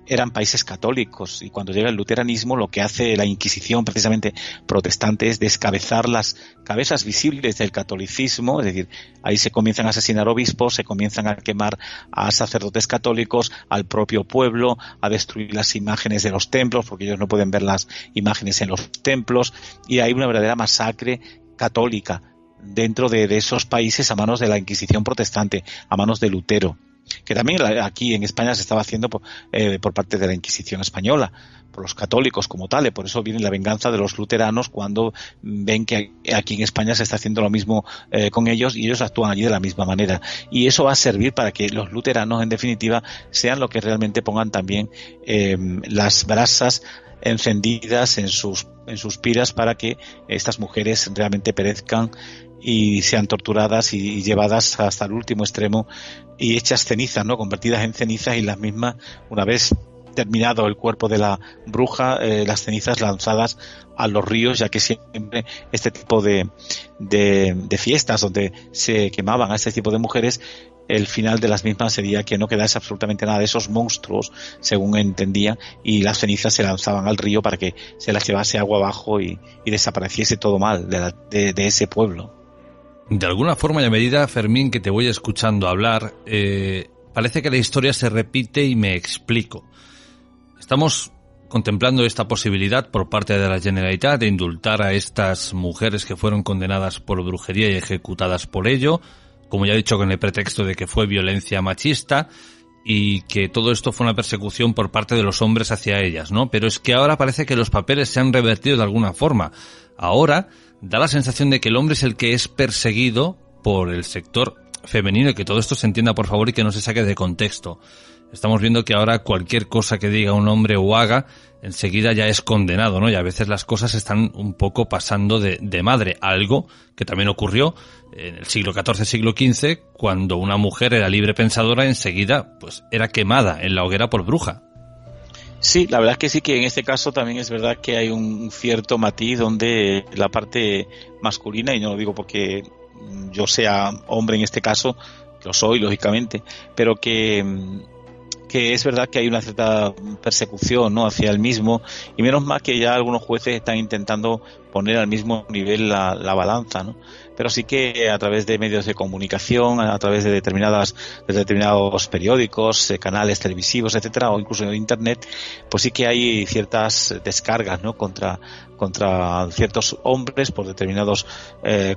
eran países católicos, y cuando llega el luteranismo lo que hace la Inquisición precisamente protestante es descabezar las cabezas visibles del catolicismo, es decir, ahí se comienzan a asesinar obispos, se comienzan a quemar a sacerdotes católicos, al propio pueblo, a destruir las imágenes de los templos, porque ellos no pueden ver las imágenes en los templos, y hay una verdadera masacre católica dentro de esos países a manos de la Inquisición protestante, a manos de Lutero, que también aquí en España se estaba haciendo por parte de la Inquisición española, por los católicos como tal. Por eso viene la venganza de los luteranos cuando ven que aquí en España se está haciendo lo mismo con ellos, y ellos actúan allí de la misma manera. Y eso va a servir para que los luteranos, en definitiva, sean los que realmente pongan también las brasas encendidas en sus piras para que estas mujeres realmente perezcan y sean torturadas y llevadas hasta el último extremo y hechas cenizas, ¿no?, convertidas en cenizas, y las mismas, una vez terminado el cuerpo de la bruja, las cenizas lanzadas a los ríos, ya que siempre este tipo de fiestas donde se quemaban a este tipo de mujeres, el final de las mismas sería que no quedase absolutamente nada de esos monstruos, según entendía, y las cenizas se lanzaban al río para que se las llevase agua abajo y desapareciese todo mal de ese pueblo. De alguna forma y a medida, Fermín, que te voy escuchando hablar, parece que la historia se repite, y me explico. Estamos contemplando esta posibilidad por parte de la Generalitat de indultar a estas mujeres que fueron condenadas por brujería y ejecutadas por ello, como ya he dicho, con el pretexto de que fue violencia machista y que todo esto fue una persecución por parte de los hombres hacia ellas, ¿no? Pero es que ahora parece que los papeles se han revertido de alguna forma. Ahora da la sensación de que el hombre es el que es perseguido por el sector femenino, y que todo esto se entienda, por favor, y que no se saque de contexto. Estamos viendo que ahora cualquier cosa que diga un hombre o haga, enseguida ya es condenado, ¿no? Y a veces las cosas están un poco pasando de madre. Algo que también ocurrió en el siglo XIV, siglo XV, cuando una mujer era libre pensadora, enseguida pues era quemada en la hoguera por bruja. Sí, la verdad es que sí, que en este caso también es verdad que hay un cierto matiz donde la parte masculina, y no lo digo porque yo sea hombre en este caso, lo soy lógicamente, pero que es verdad que hay una cierta persecución, ¿no?, hacia el mismo, y menos mal que ya algunos jueces están intentando poner al mismo nivel la balanza, ¿no? Pero sí que a través de medios de comunicación, a través de determinados periódicos, canales televisivos, etcétera, o incluso en internet, pues sí que hay ciertas descargas, ¿no?, contra ciertos hombres por determinados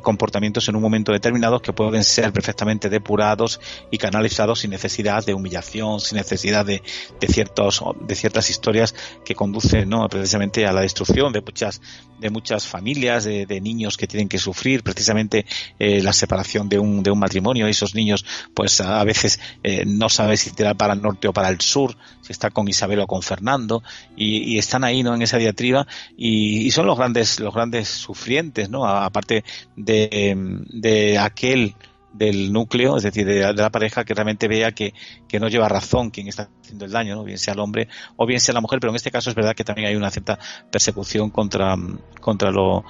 comportamientos en un momento determinado, que pueden ser perfectamente depurados y canalizados sin necesidad de humillación, sin necesidad de ciertas historias que conducen, ¿no?, precisamente a la destrucción de muchas muchas familias de niños que tienen que sufrir precisamente la separación de un matrimonio. Esos niños pues a veces no saben si tirar para el norte o para el sur, si está con Isabel o con Fernando, y están ahí, ¿no?, en esa diatriba, y son los grandes sufrientes, ¿no?, aparte de aquel del núcleo, es decir, de la pareja, que realmente vea que no lleva razón quien está haciendo el daño, ¿no?, bien sea el hombre o bien sea la mujer, pero en este caso es verdad que también hay una cierta persecución contra lo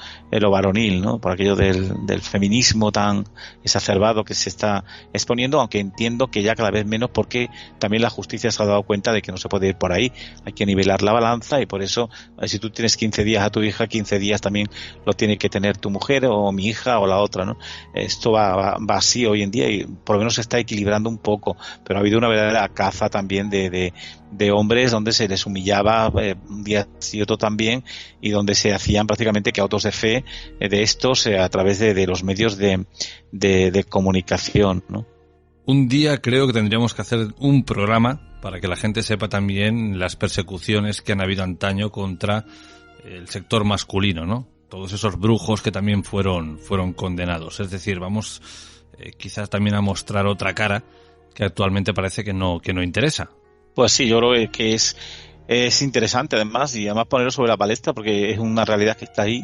varonil, ¿no?, por aquello del feminismo tan exacerbado que se está exponiendo, aunque entiendo que ya cada vez menos, porque también la justicia se ha dado cuenta de que no se puede ir por ahí, hay que nivelar la balanza, y por eso si tú tienes 15 días a tu hija, 15 días también lo tiene que tener tu mujer o mi hija o la otra, ¿no? Esto va así hoy en día, y por lo menos se está equilibrando un poco, pero ha habido una verdadera caza también de hombres donde se les humillaba un día y otro también, y donde se hacían prácticamente que autos de fe de estos a través de los medios de comunicación, ¿no? Un día creo que tendríamos que hacer un programa para que la gente sepa también las persecuciones que han habido antaño contra el sector masculino, ¿no? Todos esos brujos que también fueron condenados. Es decir, vamos quizás también a mostrar otra cara que actualmente parece que no interesa. Pues sí, yo creo que es interesante además, y además ponerlo sobre la palestra, porque es una realidad que está ahí,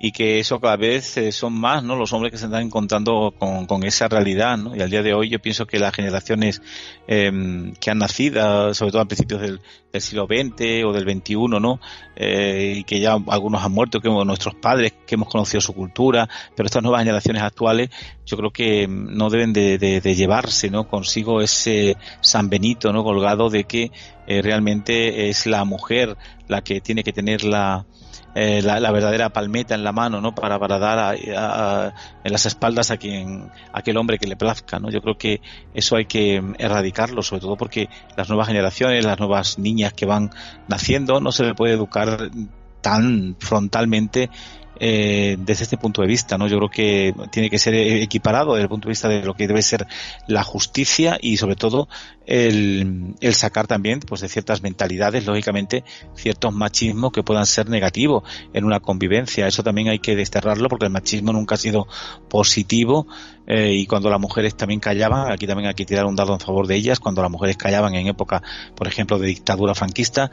y que eso cada vez son más, ¿no?, los hombres que se están encontrando con esa realidad, ¿no? Y al día de hoy yo pienso que las generaciones que han nacido, sobre todo a principios del siglo XX o del XXI, ¿no?, y que ya algunos han muerto, que nuestros padres, que hemos conocido su cultura, pero estas nuevas generaciones actuales, yo creo que no deben de llevarse, ¿no?, consigo ese San Benito, ¿no?, colgado, de que realmente es la mujer la que tiene que tener la verdadera palmeta en la mano, ¿no?, para dar en las espaldas a aquel hombre que le plazca, ¿no? Yo creo que eso hay que erradicarlo, sobre todo porque las nuevas generaciones, las nuevas niñas que van naciendo, no se les puede educar tan frontalmente desde este punto de vista, ¿no? Yo creo que tiene que ser equiparado desde el punto de vista de lo que debe ser la justicia, y sobre todo el sacar también pues de ciertas mentalidades, lógicamente ciertos machismos que puedan ser negativos en una convivencia. Eso también hay que desterrarlo, porque el machismo nunca ha sido positivo, y cuando las mujeres también callaban, aquí también hay que tirar un dado en favor de ellas, cuando las mujeres callaban en época, por ejemplo, de dictadura franquista,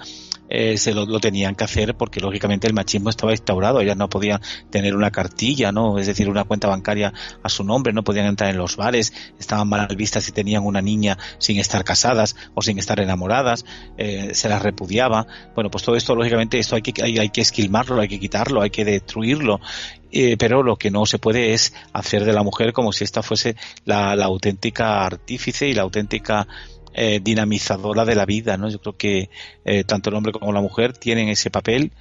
se lo tenían que hacer, porque lógicamente el machismo estaba instaurado. Ellas no podían tener una cartilla, ¿no?, es decir, una cuenta bancaria a su nombre, no podían entrar en los bares, estaban mal vistas si tenían una niña sin estar casadas o sin estar enamoradas, se las repudiaba. Bueno, pues todo esto, lógicamente, esto hay que esquilmarlo, hay que quitarlo, hay que destruirlo. Pero lo que no se puede es hacer de la mujer como si esta fuese la auténtica artífice y la auténtica dinamizadora de la vida, ¿no? Yo creo que tanto el hombre como la mujer tienen ese papel,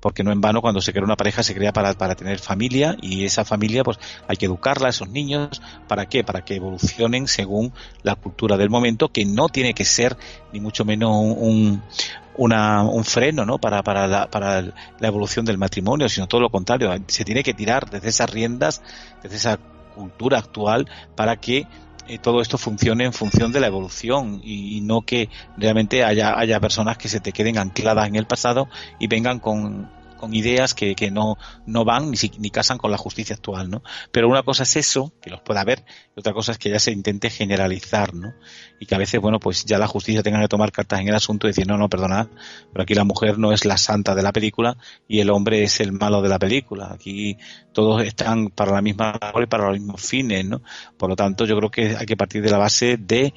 porque no en vano cuando se crea una pareja se crea para tener familia, y esa familia pues hay que educarla, a esos niños. ¿Para qué? Para que evolucionen según la cultura del momento, que no tiene que ser ni mucho menos un freno, ¿no?, para la evolución del matrimonio, sino todo lo contrario. Se tiene que tirar desde esas riendas, desde esa cultura actual, para que todo esto funcione en función de la evolución, y no que realmente haya personas que se te queden ancladas en el pasado y vengan con ideas que no van ni casan con la justicia actual, ¿no? Pero una cosa es eso, que los pueda haber, y otra cosa es que ya se intente generalizar, ¿no? Y que a veces, bueno, pues ya la justicia tenga que tomar cartas en el asunto y decir, no, perdonad, pero aquí la mujer no es la santa de la película y el hombre es el malo de la película. Aquí todos están para la misma labor y para los mismos fines, ¿no? Por lo tanto, yo creo que hay que partir de la base de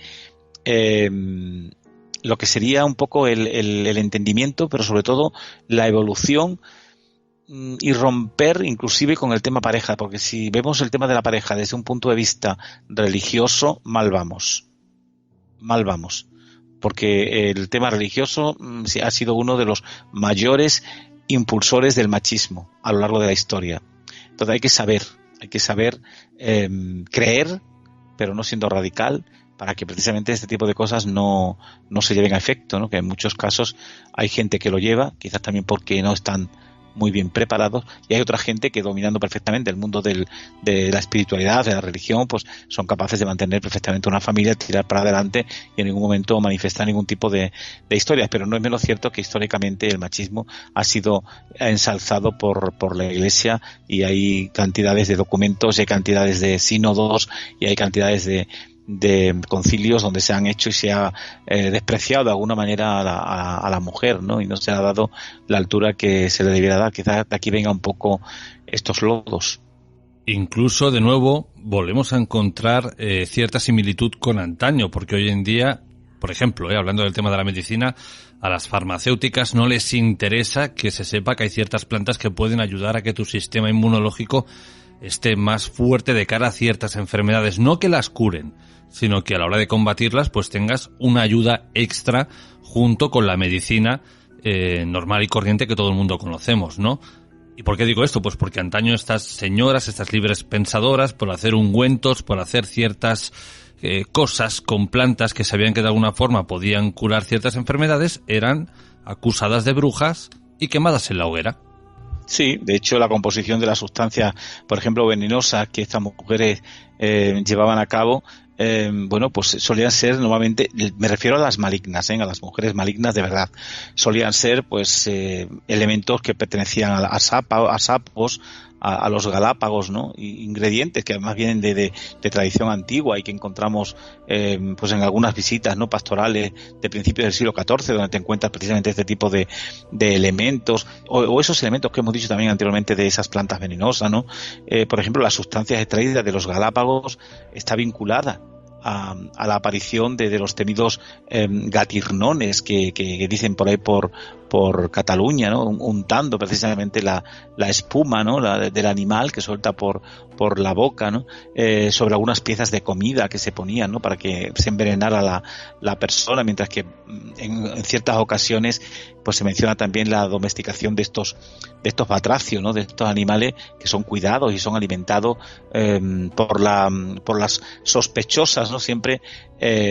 lo que sería un poco el entendimiento, pero sobre todo la evolución, y romper inclusive con el tema pareja, porque si vemos el tema de la pareja desde un punto de vista religioso, mal vamos, porque el tema religioso ha sido uno de los mayores impulsores del machismo a lo largo de la historia. Entonces hay que saber creer, pero no siendo radical, para que precisamente este tipo de cosas no se lleven a efecto, ¿no? Que en muchos casos hay gente que lo lleva, quizás también porque no están muy bien preparados, y hay otra gente que, dominando perfectamente el mundo de la espiritualidad, de la religión, pues son capaces de mantener perfectamente una familia, tirar para adelante y en ningún momento manifestar ningún tipo de historias. Pero no es menos cierto que históricamente el machismo ha sido ensalzado por la Iglesia, y hay cantidades de documentos, y hay cantidades de sínodos, y hay cantidades de concilios donde se han hecho y se ha despreciado de alguna manera a la mujer, ¿no? Y no se ha dado la altura que se le debiera dar. Quizás de aquí venga un poco estos lodos. Incluso, de nuevo, volvemos a encontrar cierta similitud con antaño, porque hoy en día, por ejemplo, hablando del tema de la medicina, a las farmacéuticas no les interesa que se sepa que hay ciertas plantas que pueden ayudar a que tu sistema inmunológico esté más fuerte de cara a ciertas enfermedades. No que las curen, sino que a la hora de combatirlas pues tengas una ayuda extra junto con la medicina normal y corriente que todo el mundo conocemos, ¿no? ¿Y por qué digo esto? Pues porque antaño estas señoras, estas libres pensadoras, por hacer ungüentos, por hacer ciertas cosas con plantas que sabían que de alguna forma podían curar ciertas enfermedades, eran acusadas de brujas y quemadas en la hoguera. Sí, de hecho la composición de las sustancias, por ejemplo, venenosas que estas mujeres llevaban a cabo, bueno, pues solían ser normalmente, me refiero a las malignas, a las mujeres malignas de verdad, solían ser pues elementos que pertenecían a sapos, a los galápagos, ¿no? Ingredientes que además vienen de tradición antigua y que encontramos pues en algunas visitas, ¿no?, pastorales de principios del siglo XIV, donde te encuentras precisamente este tipo de elementos o esos elementos que hemos dicho también anteriormente de esas plantas venenosas, ¿no? Por ejemplo, las sustancias extraídas de los galápagos está vinculada a la aparición de los temidos gatirnones que dicen por ahí por Cataluña, ¿no?, untando precisamente la espuma, ¿no?, del animal que suelta por la boca, ¿no?, sobre algunas piezas de comida que se ponían, ¿no?, para que se envenenara la persona, mientras que en ciertas ocasiones pues se menciona también la domesticación de estos batracios, ¿no?, de estos animales que son cuidados y son alimentados por las sospechosas, ¿no?, siempre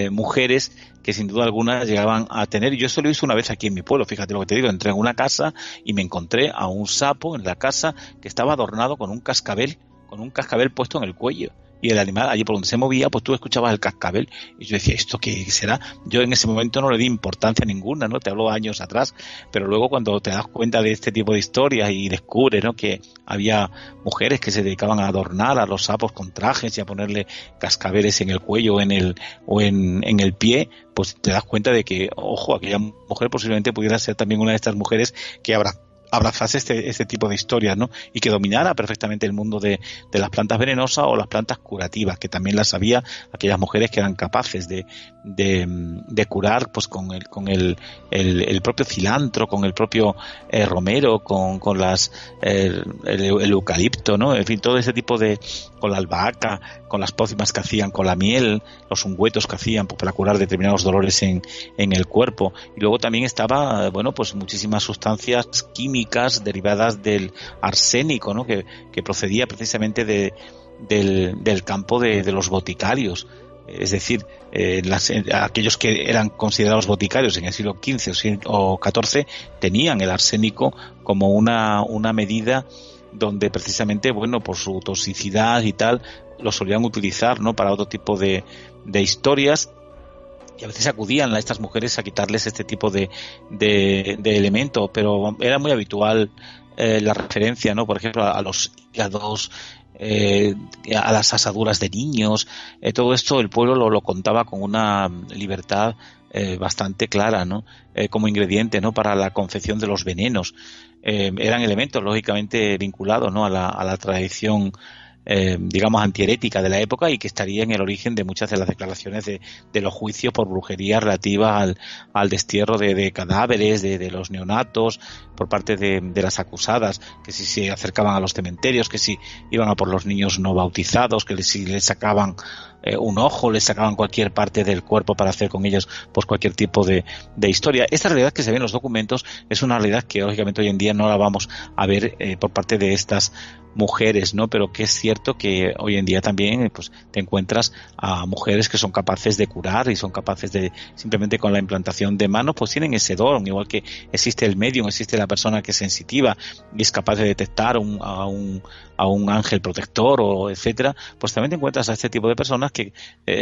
mujeres que sin duda alguna llegaban a tener. Yo esto lo hice una vez aquí en mi pueblo, fíjate lo que te digo, entré en una casa y me encontré a un sapo en la casa que estaba adornado con un cascabel puesto en el cuello. Y el animal, allí por donde se movía, pues tú escuchabas el cascabel. Y yo decía, ¿esto qué será? Yo en ese momento no le di importancia ninguna, ¿no? Te hablo años atrás. Pero luego cuando te das cuenta de este tipo de historias y descubres, ¿no?, que había mujeres que se dedicaban a adornar a los sapos con trajes y a ponerle cascabeles en el cuello o en el pie, pues te das cuenta de que, ojo, aquella mujer posiblemente pudiera ser también una de estas mujeres que abrazase este tipo de historias, ¿no?, y que dominara perfectamente el mundo de las plantas venenosas o las plantas curativas, que también las había aquellas mujeres que eran capaces de curar pues con el propio cilantro, con el propio romero, con el eucalipto, ¿no?, en fin, todo ese tipo con la albahaca, con las pócimas que hacían, con la miel, los ungüentos que hacían pues, para curar determinados dolores en el cuerpo. Y luego también estaba, bueno, pues muchísimas sustancias químicas derivadas del arsénico, ¿no?, que procedía precisamente del campo de los boticarios. Es decir, aquellos que eran considerados boticarios en el siglo XV o XIV tenían el arsénico como una medida donde precisamente, bueno, por su toxicidad y tal, lo solían utilizar, ¿no?, para otro tipo de historias. Y a veces acudían a estas mujeres a quitarles este tipo de elementos, pero era muy habitual la referencia, ¿no?, por ejemplo, a los hígados, a las asaduras de niños. Todo esto el pueblo lo contaba con una libertad bastante clara, ¿no?, como ingrediente, ¿no?, para la confección de los venenos. Eran elementos lógicamente vinculados, ¿no?, a la tradición digamos antiherética de la época, y que estaría en el origen de muchas de las declaraciones de los juicios por brujería relativas al destierro de cadáveres de los neonatos por parte de las acusadas, que si se acercaban a los cementerios, que si iban a por los niños no bautizados, que si les sacaban un ojo, les sacaban cualquier parte del cuerpo para hacer con ellos pues cualquier tipo de historia. Esta realidad que se ve en los documentos es una realidad que lógicamente hoy en día no la vamos a ver por parte de estas mujeres, ¿no? Pero que es cierto que hoy en día también pues te encuentras a mujeres que son capaces de curar y son capaces de, simplemente con la implantación de manos, pues tienen ese don, igual que existe el medium, existe la persona que es sensitiva y es capaz de detectar a un ángel protector o etcétera, pues también te encuentras a este tipo de personas que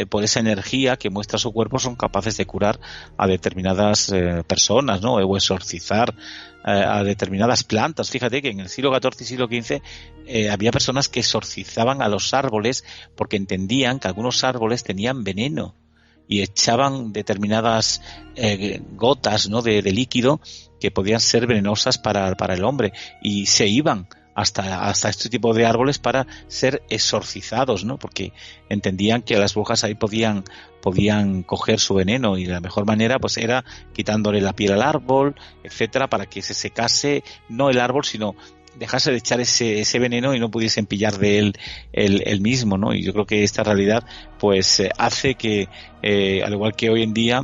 por esa energía que muestra su cuerpo son capaces de curar a determinadas personas, ¿no? O exorcizar a determinadas plantas. Fíjate que en el siglo XIV y siglo XV había personas que exorcizaban a los árboles porque entendían que algunos árboles tenían veneno y echaban determinadas gotas, ¿no? de líquido que podían ser venenosas para el hombre, y se iban hasta este tipo de árboles para ser exorcizados, ¿no? Porque entendían que las brujas ahí podían coger su veneno, y la mejor manera pues era quitándole la piel al árbol, etcétera, para que se secase no el árbol, sino dejase de echar ese veneno y no pudiesen pillar de él el mismo, ¿no? Y yo creo que esta realidad pues hace que al igual que hoy en día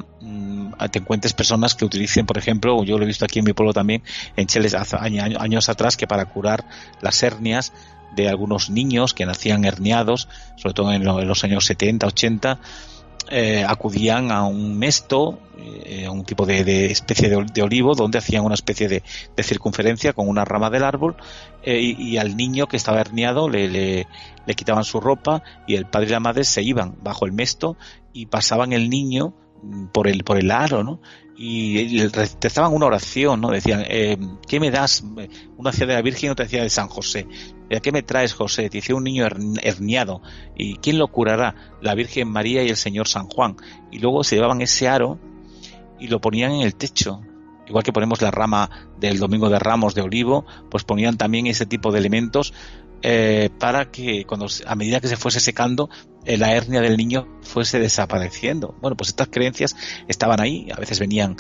te encuentres personas que utilicen, por ejemplo, yo lo he visto aquí en mi pueblo también, en Cheles hace años atrás, que para curar las hernias de algunos niños que nacían herniados, sobre todo en los años 70, 80, acudían a un mesto, un tipo de especie de olivo, donde hacían una especie de circunferencia con una rama del árbol, y al niño que estaba herniado le quitaban su ropa, y el padre y la madre se iban bajo el mesto y pasaban el niño por el aro, ¿no? Y rezaban una oración, ¿no? Decían, ¿qué me das? Uno hacía de la Virgen y otro hacía de San José. ¿Qué me traes, José? Te dice un niño herniado. ¿Y quién lo curará? La Virgen María y el Señor San Juan. Y luego se llevaban ese aro y lo ponían en el techo. Igual que ponemos la rama del Domingo de Ramos de olivo, pues ponían también ese tipo de elementos para que a medida que se fuese secando, la hernia del niño fuese desapareciendo. Bueno, pues estas creencias estaban ahí, a veces venían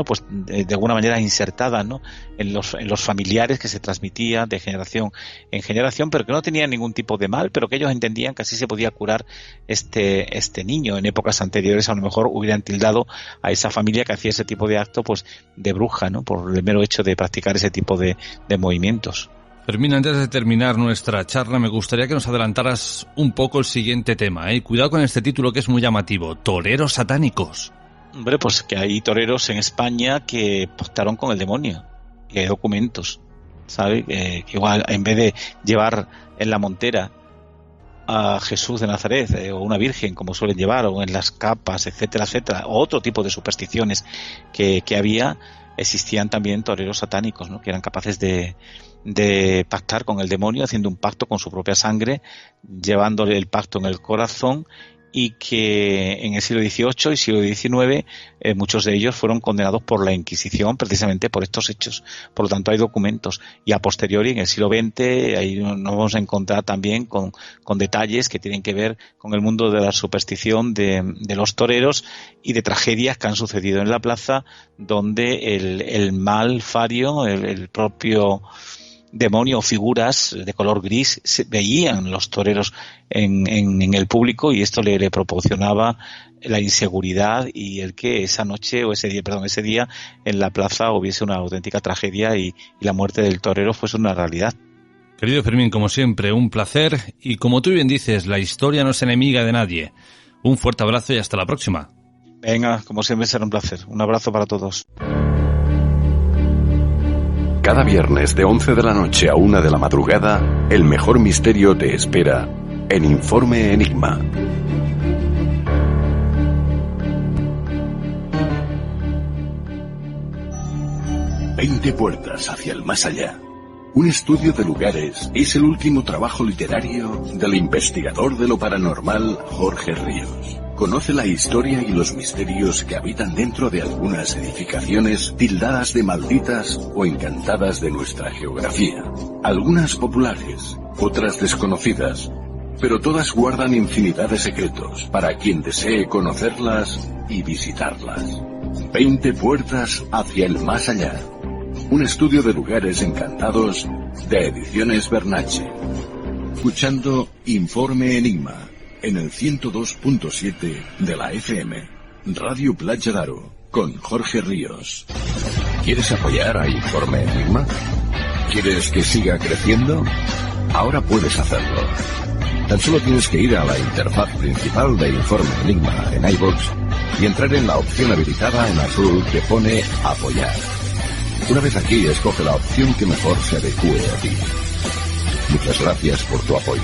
pues de alguna manera insertadas, ¿no? en los familiares, que se transmitía de generación en generación, pero que no tenían ningún tipo de mal, pero que ellos entendían que así se podía curar este niño. En épocas anteriores a lo mejor hubieran tildado a esa familia que hacía ese tipo de acto pues de bruja, ¿no? Por el mero hecho de practicar ese tipo de movimientos. Fermín, antes de terminar nuestra charla, me gustaría que nos adelantaras un poco el siguiente tema, ¿eh? Cuidado con este título que es muy llamativo, toreros satánicos. Hombre, pues que hay toreros en España que pactaron con el demonio, y hay documentos, ¿sabes? Que igual en vez de llevar en la montera a Jesús de Nazaret o una virgen, como suelen llevar, o en las capas, etcétera, etcétera, o otro tipo de supersticiones que había, existían también toreros satánicos, ¿no? Que eran capaces de pactar con el demonio, haciendo un pacto con su propia sangre, llevándole el pacto en el corazón, y que en el siglo XVIII y siglo XIX muchos de ellos fueron condenados por la Inquisición precisamente por estos hechos. Por lo tanto, hay documentos, y a posteriori en el siglo XX ahí nos vamos a encontrar también con detalles que tienen que ver con el mundo de la superstición de los toreros y de tragedias que han sucedido en la plaza, donde el mal fario, el propio demonio o figuras de color gris veían los toreros en el público, y esto le proporcionaba la inseguridad y el que esa noche o ese día en la plaza hubiese una auténtica tragedia y la muerte del torero fuese una realidad. Querido Fermín, como siempre, un placer, y como tú bien dices, la historia no es enemiga de nadie. Un fuerte abrazo y hasta la próxima. Venga, como siempre será un placer. Un abrazo para todos. Cada viernes de 11 de la noche a 1 de la madrugada, el mejor misterio te espera en Informe Enigma. «20 puertas hacia el más allá». Un estudio de lugares es el último trabajo literario del investigador de lo paranormal Jorge Ríos. Conoce la historia y los misterios que habitan dentro de algunas edificaciones tildadas de malditas o encantadas de nuestra geografía. Algunas populares, otras desconocidas, pero todas guardan infinidad de secretos para quien desee conocerlas y visitarlas. 20 puertas hacia el más allá. Un estudio de lugares encantados de Ediciones Bernache. Escuchando Informe Enigma en el 102.7 de la FM. Radio Platja d'Aro, con Jorge Ríos. ¿Quieres apoyar a Informe Enigma? ¿Quieres que siga creciendo? Ahora puedes hacerlo. Tan solo tienes que ir a la interfaz principal de Informe Enigma en iVoox y entrar en la opción habilitada en azul que pone Apoyar. Una vez aquí, escoge la opción que mejor se adecue a ti. Muchas gracias por tu apoyo.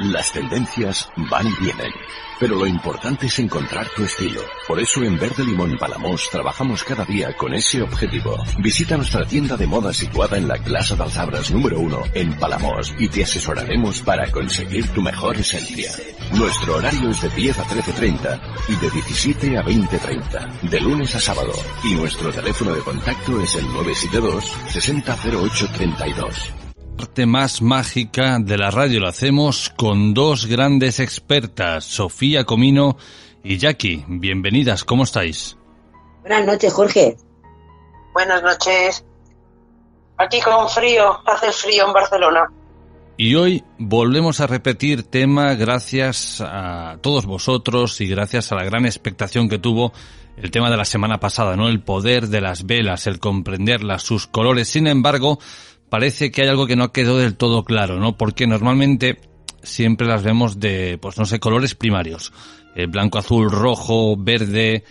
Las tendencias van y vienen, pero lo importante es encontrar tu estilo. Por eso en Verde Limón Palamós trabajamos cada día con ese objetivo. Visita nuestra tienda de moda situada en la Plaza d'Alzabres número 1 en Palamós y te asesoraremos para conseguir tu mejor esencia. Nuestro horario es de 10 a 13:30 y de 17 a 20:30, de lunes a sábado. Y nuestro teléfono de contacto es el 972 600832. Parte más mágica de la radio lo hacemos con dos grandes expertas, Sofía Comino y Jackie. Bienvenidas, ¿cómo estáis? Buenas noches, Jorge. Buenas noches. Aquí con frío, hace frío en Barcelona. Y hoy volvemos a repetir tema gracias a todos vosotros y gracias a la gran expectación que tuvo el tema de la semana pasada, ¿no? El poder de las velas, el comprenderlas, sus colores. Sin embargo, parece que hay algo que no quedó del todo claro, ¿no? Porque normalmente siempre las vemos de, pues no sé, colores primarios. Blanco, azul, rojo, verde.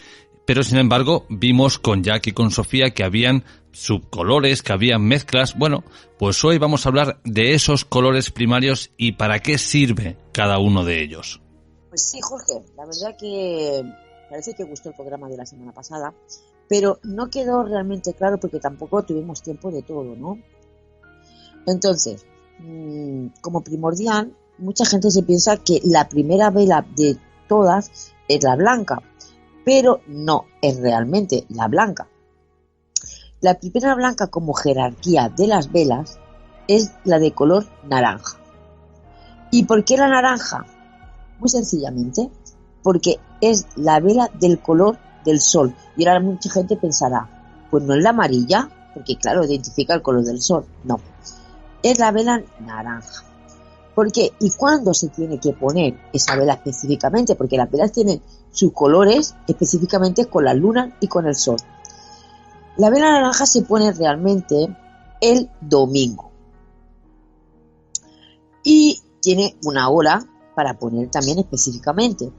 Pero sin embargo, vimos con Jack y con Sofía que habían subcolores, que habían mezclas. Bueno, pues hoy vamos a hablar de esos colores primarios y para qué sirve cada uno de ellos. Pues sí, Jorge, la verdad que parece que gustó el programa de la semana pasada, pero no quedó realmente claro porque tampoco tuvimos tiempo de todo, ¿no? Entonces, como primordial, mucha gente se piensa que la primera vela de todas es la blanca, pero no es realmente la blanca. La primera blanca como jerarquía de las velas es la de color naranja. ¿Y por qué la naranja? Muy sencillamente, porque es la vela del color del sol. Y ahora mucha gente pensará, pues no es la amarilla, porque claro, identifica el color del sol. No. Es la vela naranja. ¿Por qué? ¿Y cuándo se tiene que poner esa vela específicamente? Porque las velas tienen sus colores específicamente con la luna y con el sol. La vela naranja se pone realmente el domingo. Y tiene una hora para poner también específicamente.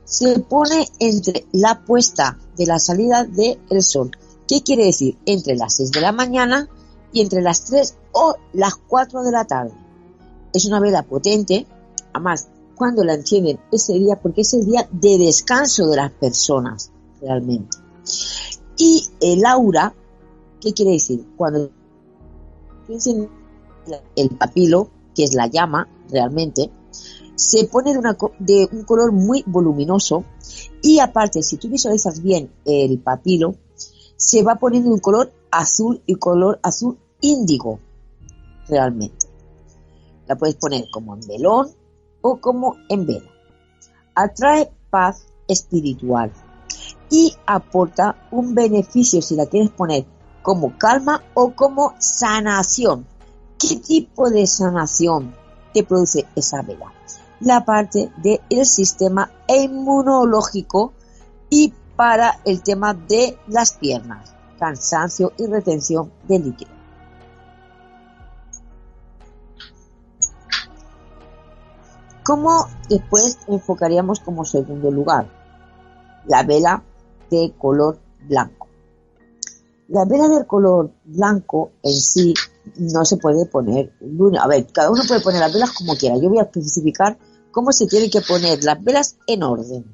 Se pone entre la puesta de la salida del sol. ¿Qué quiere decir? Entre las 6 de la mañana y entre las 3 o las 4 de la tarde. Es una vela potente, además cuando la encienden ese día, porque es el día de descanso de las personas realmente. Y el aura, ¿qué quiere decir? Cuando encienden el papilo, que es la llama realmente, se pone de un color muy voluminoso y aparte, si tú visualizas bien el papilo, se va poniendo un color azul y color azul índigo realmente. La puedes poner como en velón o como en vela. Atrae paz espiritual y aporta un beneficio si la quieres poner como calma o como sanación. ¿Qué tipo de sanación te produce esa vela? La parte del sistema inmunológico y para el tema de las piernas, cansancio y retención de líquido. ¿Cómo después enfocaríamos como segundo lugar? La vela de color blanco. La vela del color blanco en sí no se puede poner. A ver, cada uno puede poner las velas como quiera. Yo voy a especificar cómo se tienen que poner las velas en orden.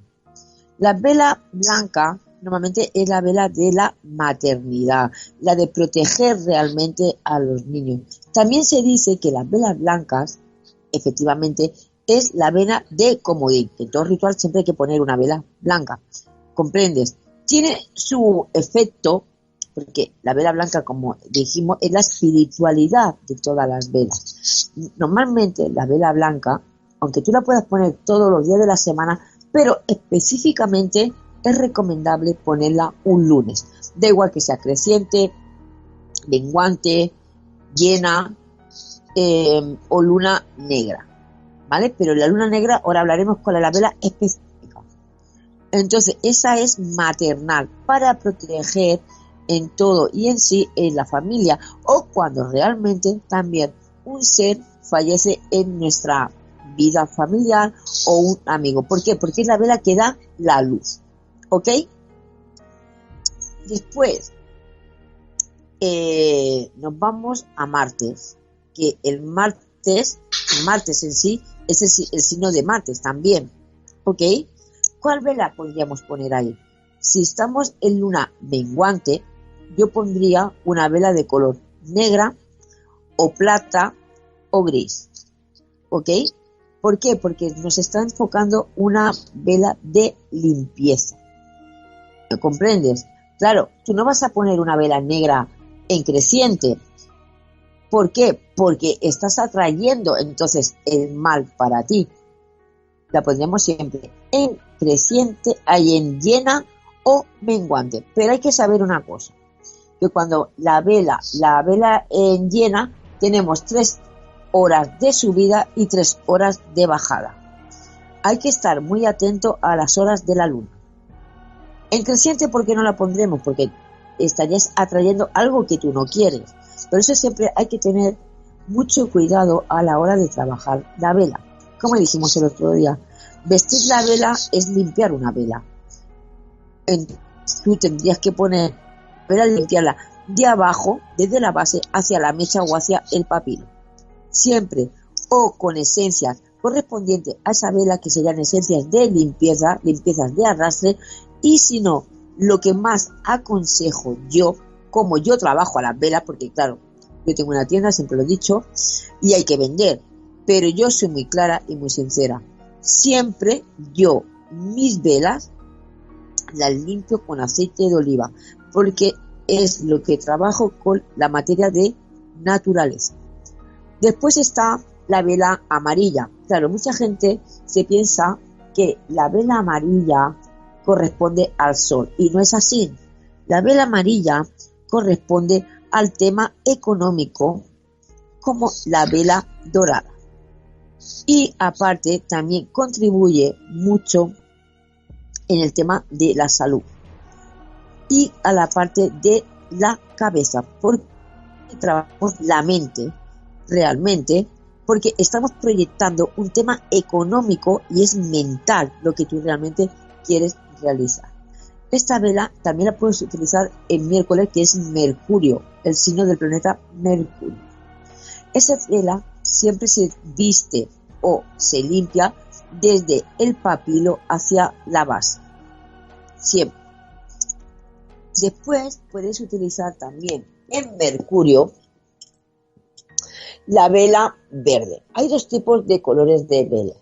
La vela blanca normalmente es la vela de la maternidad, la de proteger realmente a los niños. También se dice que las velas blancas, efectivamente, es la vela de comodín. En todo ritual siempre hay que poner una vela blanca. ¿Comprendes? Tiene su efecto, porque la vela blanca, como dijimos, es la espiritualidad de todas las velas. Normalmente la vela blanca, aunque tú la puedas poner todos los días de la semana, pero específicamente es recomendable ponerla un lunes. Da igual que sea creciente, menguante, llena o luna negra. ¿vale? Pero la luna negra, ahora hablaremos con la vela específica. Entonces, esa es maternal, para proteger en todo y en sí en la familia, o cuando realmente también un ser fallece en nuestra vida familiar o un amigo. ¿Por qué? Porque es la vela que da la luz, ¿ok? Después nos vamos a martes, que el martes en sí es el signo de martes también, ¿ok? ¿Cuál vela podríamos poner ahí? Si estamos en luna menguante, yo pondría una vela de color negra o plata o gris, ¿ok? ¿Por qué? Porque nos está enfocando una vela de limpieza. ¿Me comprendes? Claro, tú no vas a poner una vela negra en creciente. ¿Por qué? Porque estás atrayendo entonces el mal para ti. La pondríamos siempre en creciente, ahí en llena o menguante. Pero hay que saber una cosa, que cuando la vela en llena, tenemos 3 horas de subida y 3 horas de bajada. Hay que estar muy atento a las horas de la luna. En creciente, ¿por qué no la pondremos? Porque estarías atrayendo algo que tú no quieres. Por eso siempre hay que tener mucho cuidado a la hora de trabajar la vela. Como dijimos el otro día, vestir la vela es limpiar una vela. Tú tendrías que poner para limpiarla de abajo, desde la base, hacia la mecha o hacia el papiro. Siempre o con esencias correspondientes a esa vela, que serían esencias de limpieza, limpiezas de arrastre, y si no, lo que más aconsejo yo, como yo trabajo a las velas, porque claro, yo tengo una tienda, siempre lo he dicho, y hay que vender, pero yo soy muy clara y muy sincera. Siempre yo mis velas las limpio con aceite de oliva, porque es lo que trabajo con la materia de naturaleza. Después está la vela amarilla. Claro, mucha gente se piensa que la vela amarilla corresponde al sol, y no es así. La vela amarilla corresponde al tema económico, como la vela dorada. Y aparte también contribuye mucho en el tema de la salud y a la parte de la cabeza, porque trabajamos la mente realmente, porque estamos proyectando un tema económico y es mental lo que tú realmente quieres realizar. Esta vela también la puedes utilizar en miércoles, que es Mercurio, el signo del planeta Mercurio. Esa vela siempre se viste o se limpia desde el papilo hacia la base, siempre. Después puedes utilizar también en Mercurio la vela verde. Hay 2 tipos de colores de vela: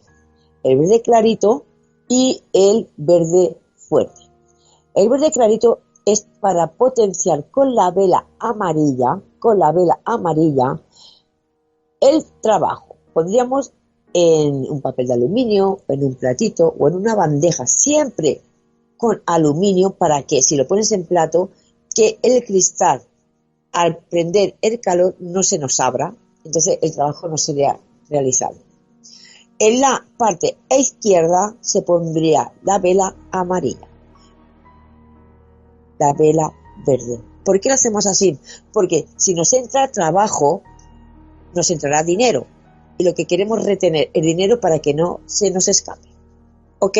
el verde clarito y el verde fuerte. El verde clarito es para potenciar con la vela amarilla, el trabajo. Pondríamos en un papel de aluminio, en un platito o en una bandeja, siempre con aluminio, para que si lo pones en plato, que el cristal al prender el calor no se nos abra, entonces el trabajo no sería realizado. En la parte izquierda se pondría la vela amarilla, la vela verde. ¿Por qué lo hacemos así? Porque si nos entra trabajo, nos entrará dinero, y lo que queremos es retener el dinero para que no se nos escape. ¿Ok?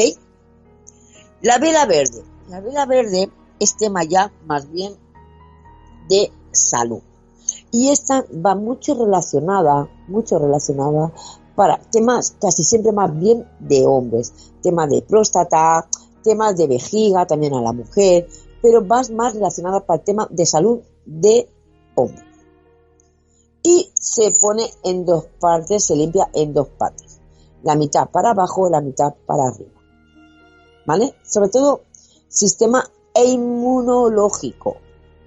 La vela verde es tema ya más bien de salud, y esta va mucho relacionada para temas casi siempre más bien de hombres, temas de próstata, temas de vejiga también a la mujer, pero vas más relacionada para el tema de salud de hombre. Y se pone en 2 partes, se limpia en 2 partes, la mitad para abajo y la mitad para arriba, ¿vale? Sobre todo sistema inmunológico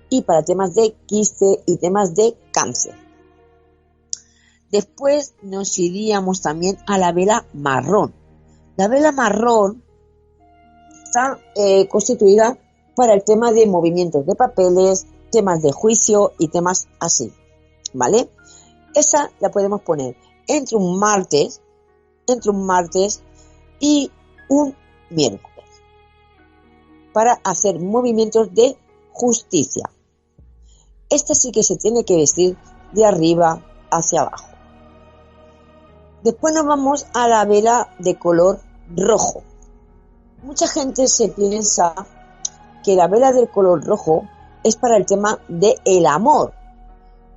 y para temas de quiste y temas de cáncer. Después nos iríamos también a la vela marrón. La vela marrón está constituida para el tema de movimientos de papeles, temas de juicio y temas así, ¿vale? Esa la podemos poner entre un martes entre un martes y un miércoles para hacer movimientos de justicia. Esta sí que se tiene que vestir de arriba hacia abajo. Después nos vamos a la vela de color rojo. Mucha gente se piensa que la vela del color rojo es para el tema del amor.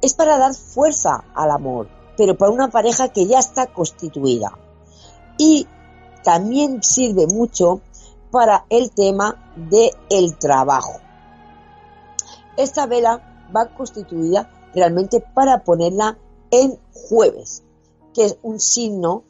Es para dar fuerza al amor, pero para una pareja que ya está constituida. Y también sirve mucho para el tema del trabajo. Esta vela va constituida realmente para ponerla en Jueves, que es un signo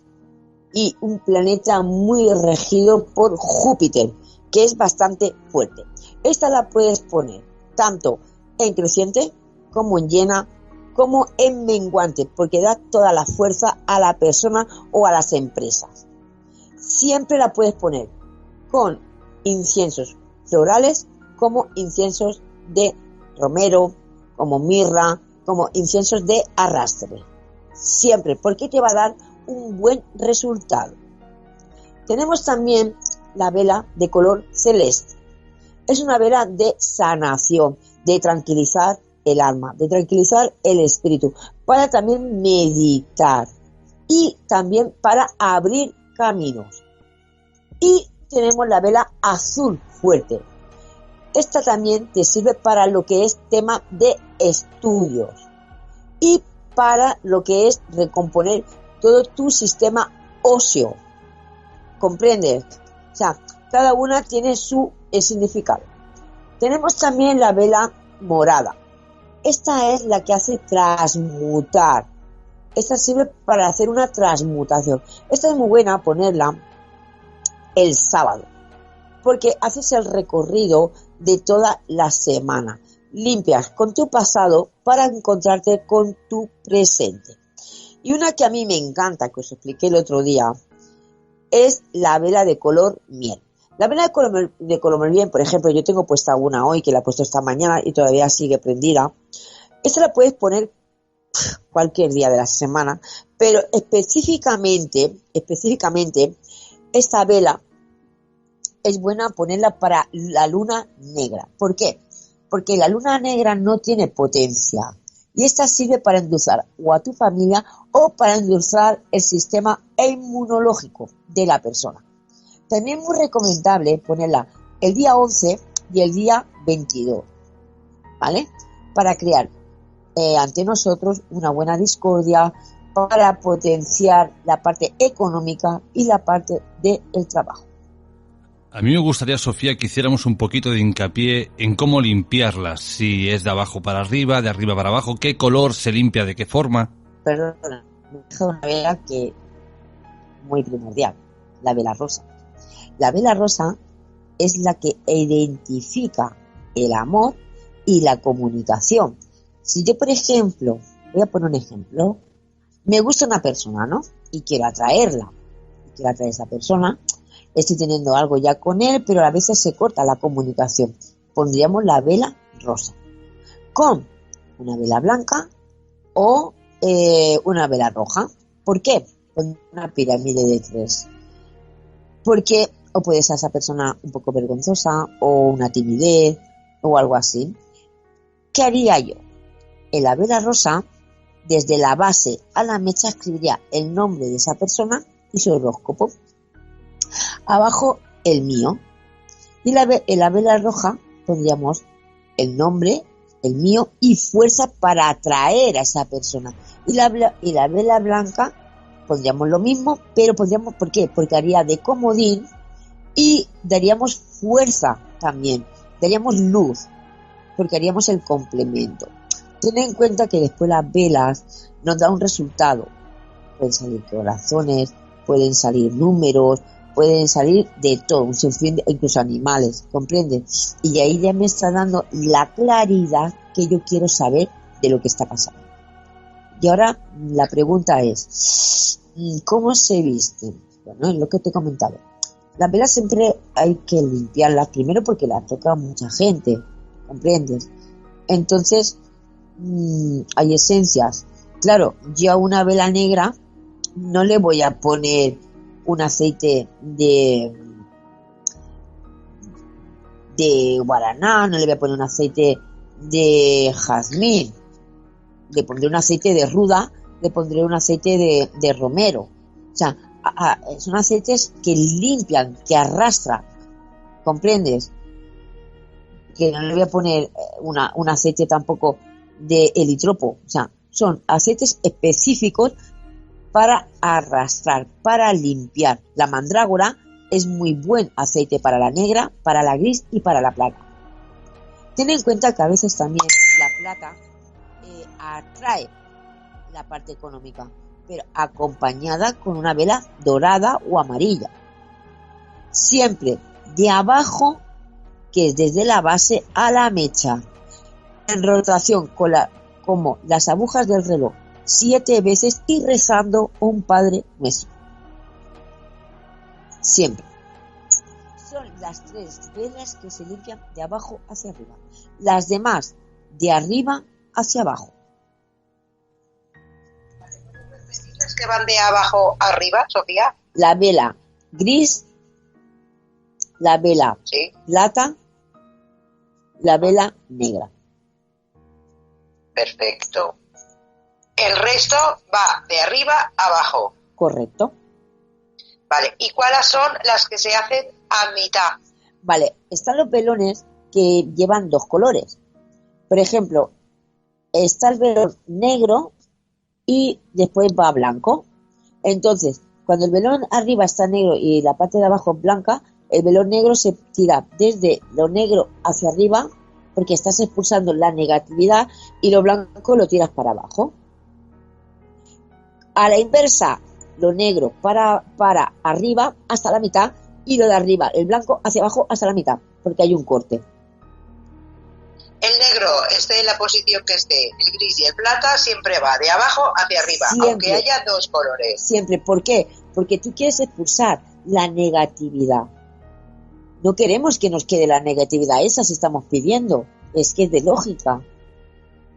y un planeta muy regido por Júpiter, que es bastante fuerte. Esta la puedes poner tanto en creciente como en llena, como en menguante, porque da toda la fuerza a la persona o a las empresas. Siempre la puedes poner con inciensos florales, como inciensos de romero, como mirra, como inciensos de arrastre. Siempre, porque te va a dar un buen resultado. Tenemos también la vela de color celeste. Es una vela de sanación, de tranquilizar el alma, de tranquilizar el espíritu, para también meditar y también para abrir caminos. Y tenemos la vela azul fuerte. Esta también te sirve para lo que es tema de estudios y para lo que es recomponer todo tu sistema óseo. ¿Comprendes? O sea, cada una tiene su significado. Tenemos también la vela morada. Esta es la que hace transmutar. Esta sirve para hacer una transmutación. Esta es muy buena ponerla el sábado, porque haces el recorrido de toda la semana. Limpias con tu pasado para encontrarte con tu presente. Y una que a mí me encanta, que os expliqué el otro día, es la vela de color miel. La vela de color miel, por ejemplo, yo tengo puesta una hoy, que la he puesto esta mañana y todavía sigue prendida. Esta la puedes poner cualquier día de la semana, pero específicamente, esta vela es buena ponerla para la luna negra. ¿Por qué? Porque la luna negra no tiene potencia y esta sirve para endulzar o a tu familia o para endulzar el sistema inmunológico de la persona. También es muy recomendable ponerla el día 11 y el día 22, ¿vale? Para crear ante nosotros una buena discordia, para potenciar la parte económica y la parte del trabajo. A mí me gustaría, Sofía, que hiciéramos un poquito de hincapié en cómo limpiarlas. Si es de abajo para arriba, de arriba para abajo, qué color se limpia, de qué forma. Perdona, me deja una vela que muy primordial, la vela rosa. La vela rosa es la que identifica el amor y la comunicación. Si yo, por ejemplo, voy a poner un ejemplo, me gusta una persona, ¿no? Y quiero atraerla, quiero atraer a esa persona. Estoy teniendo algo ya con él, pero a veces se corta la comunicación. Pondríamos la vela rosa con una vela blanca o una vela roja. ¿Por qué? Con una pirámide de 3. Porque o puede ser esa persona un poco vergonzosa o una timidez o algo así. ¿Qué haría yo? En la vela rosa, desde la base a la mecha, escribiría el nombre de esa persona y su horóscopo. Abajo el mío. Y en la vela roja pondríamos el nombre, el mío y fuerza para atraer a esa persona. Y la vela blanca pondríamos lo mismo, pero pondríamos, ¿por qué? Porque haría de comodín y daríamos fuerza también, daríamos luz, porque haríamos el complemento. Ten en cuenta que después las velas nos dan un resultado. Pueden salir corazones, pueden salir números, pueden salir de todo, un sinfín, incluso animales, ¿comprendes? Y ahí ya me está dando la claridad que yo quiero saber de lo que está pasando. Y ahora la pregunta es, ¿cómo se visten? Bueno, es lo que te he comentado. Las velas siempre hay que limpiarlas, primero porque las toca mucha gente, ¿comprendes? Entonces, hay esencias. Claro, yo a una vela negra no le voy a poner un aceite de guaraná, no le voy a poner un aceite de jazmín, le pondré un aceite de ruda, le pondré un aceite de romero. O sea, son aceites que limpian, que arrastran, ¿comprendes? Que no le voy a poner un aceite tampoco de helitropo. O sea, son aceites específicos para arrastrar, para limpiar. La mandrágora es muy buen aceite para la negra, para la gris y para la plata. Ten en cuenta que a veces también la plata atrae la parte económica, pero acompañada con una vela dorada o amarilla. Siempre de abajo, que es desde la base a la mecha. En rotación como las agujas del reloj, 7 veces y rezando un Padre Nuestro. Siempre. Son las 3 velas que se limpian de abajo hacia arriba. Las demás de arriba hacia abajo. ¿Las que van de abajo arriba, Sofía? La vela gris, la vela plata, la vela negra. Perfecto. El resto va de arriba a abajo. Correcto. Vale, ¿y cuáles son las que se hacen a mitad? Vale, están los velones que llevan 2 colores. Por ejemplo, está el velón negro y después va blanco. Entonces, cuando el velón arriba está negro y la parte de abajo es blanca, el velón negro se tira desde lo negro hacia arriba porque estás expulsando la negatividad y lo blanco lo tiras para abajo. A la inversa, lo negro para arriba hasta la mitad y lo de arriba, el blanco, hacia abajo hasta la mitad, porque hay un corte. El negro esté en la posición que esté, el gris y el plata siempre va de abajo hacia arriba, siempre, aunque haya 2 colores. Siempre, ¿por qué? Porque tú quieres expulsar la negatividad. No queremos que nos quede la negatividad esa si estamos pidiendo, es que es de lógica.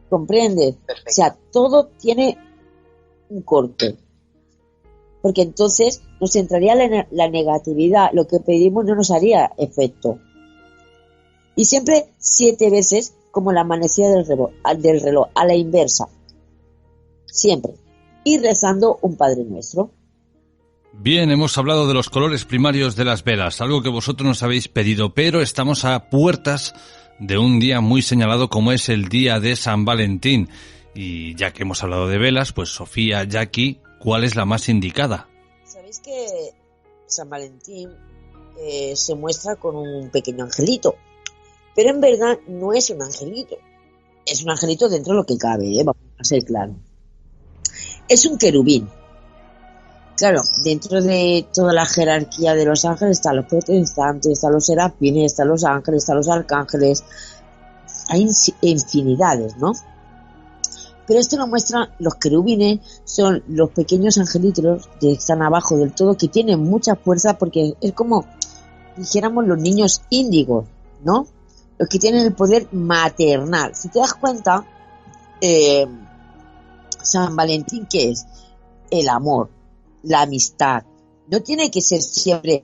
¿Comprendes? Perfecto. O sea, todo tiene un corte. Porque entonces nos entraría la negatividad, lo que pedimos no nos haría efecto. Y siempre 7 veces como la manecilla del reloj, a la inversa. Siempre. Y rezando un Padre Nuestro. Bien, hemos hablado de los colores primarios de las velas, algo que vosotros nos habéis pedido, pero estamos a puertas de un día muy señalado como es el día de San Valentín. Y ya que hemos hablado de velas, pues Sofía, Jackie, ¿cuál es la más indicada? Sabéis que San Valentín se muestra con un pequeño angelito, pero en verdad no es un angelito, es un angelito dentro de lo que cabe, vamos a ser claros. Es un querubín. Claro, dentro de toda la jerarquía de los ángeles están los protestantes, están los serafines, están los ángeles, están los arcángeles, hay infinidades, ¿no? Pero esto nos muestra los querubines, son los pequeños angelitos que están abajo del todo, que tienen mucha fuerza porque es como, dijéramos, los niños índigos, ¿no? Los que tienen el poder maternal. Si te das cuenta, San Valentín, ¿qué es? El amor, la amistad. No tiene que ser siempre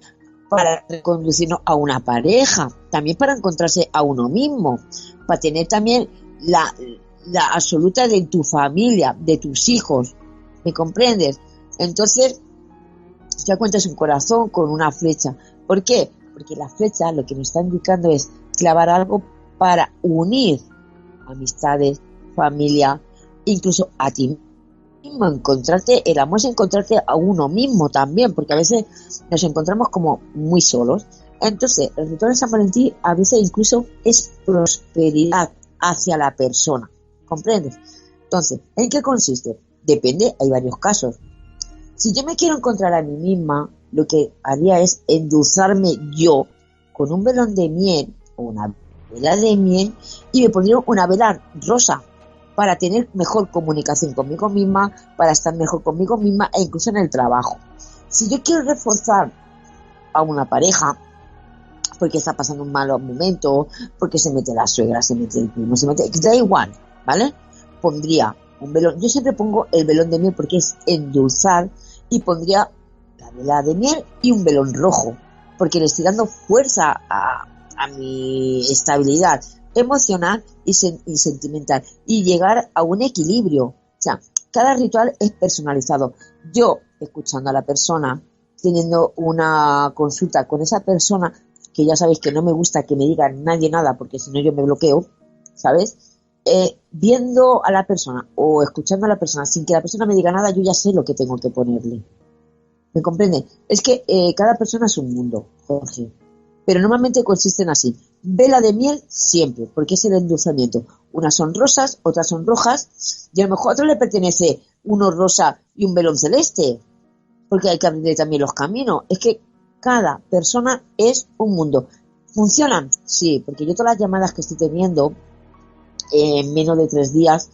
para reconducirnos a una pareja, también para encontrarse a uno mismo, para tener también la absoluta de tu familia, de tus hijos, ¿me comprendes? Entonces, ya cuentas un corazón con una flecha. ¿Por qué? Porque la flecha lo que nos está indicando es clavar algo para unir amistades, familia, incluso a ti mismo, encontrarte, el amor es encontrarte a uno mismo también, porque a veces nos encontramos como muy solos. Entonces, el ritual de San Valentín a veces incluso es prosperidad hacia la persona. ¿Comprendes? Entonces, ¿en qué consiste? Depende, hay varios casos. Si yo me quiero encontrar a mí misma, lo que haría es endulzarme yo con un velón de miel o una vela de miel y me pondría una vela rosa para tener mejor comunicación conmigo misma, para estar mejor conmigo misma e incluso en el trabajo. Si yo quiero reforzar a una pareja porque está pasando un mal momento, porque se mete la suegra, se mete el primo, se mete, da igual, ¿vale? Pondría un velón, yo siempre pongo el velón de miel porque es endulzar, y pondría la vela de miel y un velón rojo, porque le estoy dando fuerza a mi estabilidad emocional y sentimental y llegar a un equilibrio. O sea, cada ritual es personalizado. Yo, escuchando a la persona, teniendo una consulta con esa persona, que ya sabéis que no me gusta que me diga nadie nada, porque si no yo me bloqueo, ¿sabes? Viendo a la persona o escuchando a la persona sin que la persona me diga nada, yo ya sé lo que tengo que ponerle. ¿Me comprende? Es que cada persona es un mundo, Jorge. Pero normalmente consisten así. Vela de miel siempre, porque es el endulzamiento. Unas son rosas, otras son rojas, y a lo mejor a otro le pertenece uno rosa y un velón celeste, porque hay que abrir también los caminos. Es que cada persona es un mundo. ¿Funcionan? Sí, porque yo todas las llamadas que estoy teniendo en menos de 3 días,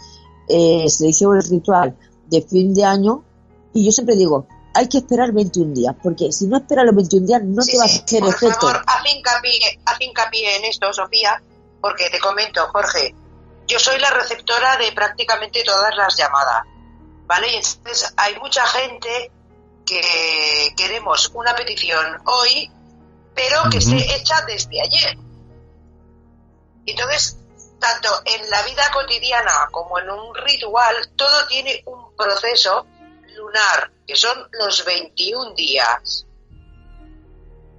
se hizo el ritual de fin de año, y yo siempre digo, hay que esperar 21 días, porque si no esperas los 21 días no te va a hacer efecto. Por favor, haz hincapié en esto, Sofía, porque te comento, Jorge, yo soy la receptora de prácticamente todas las llamadas, ¿vale? Y entonces hay mucha gente que queremos una petición hoy, pero que esté hecha desde ayer. Entonces, tanto en la vida cotidiana como en un ritual, todo tiene un proceso lunar, que son los 21 días.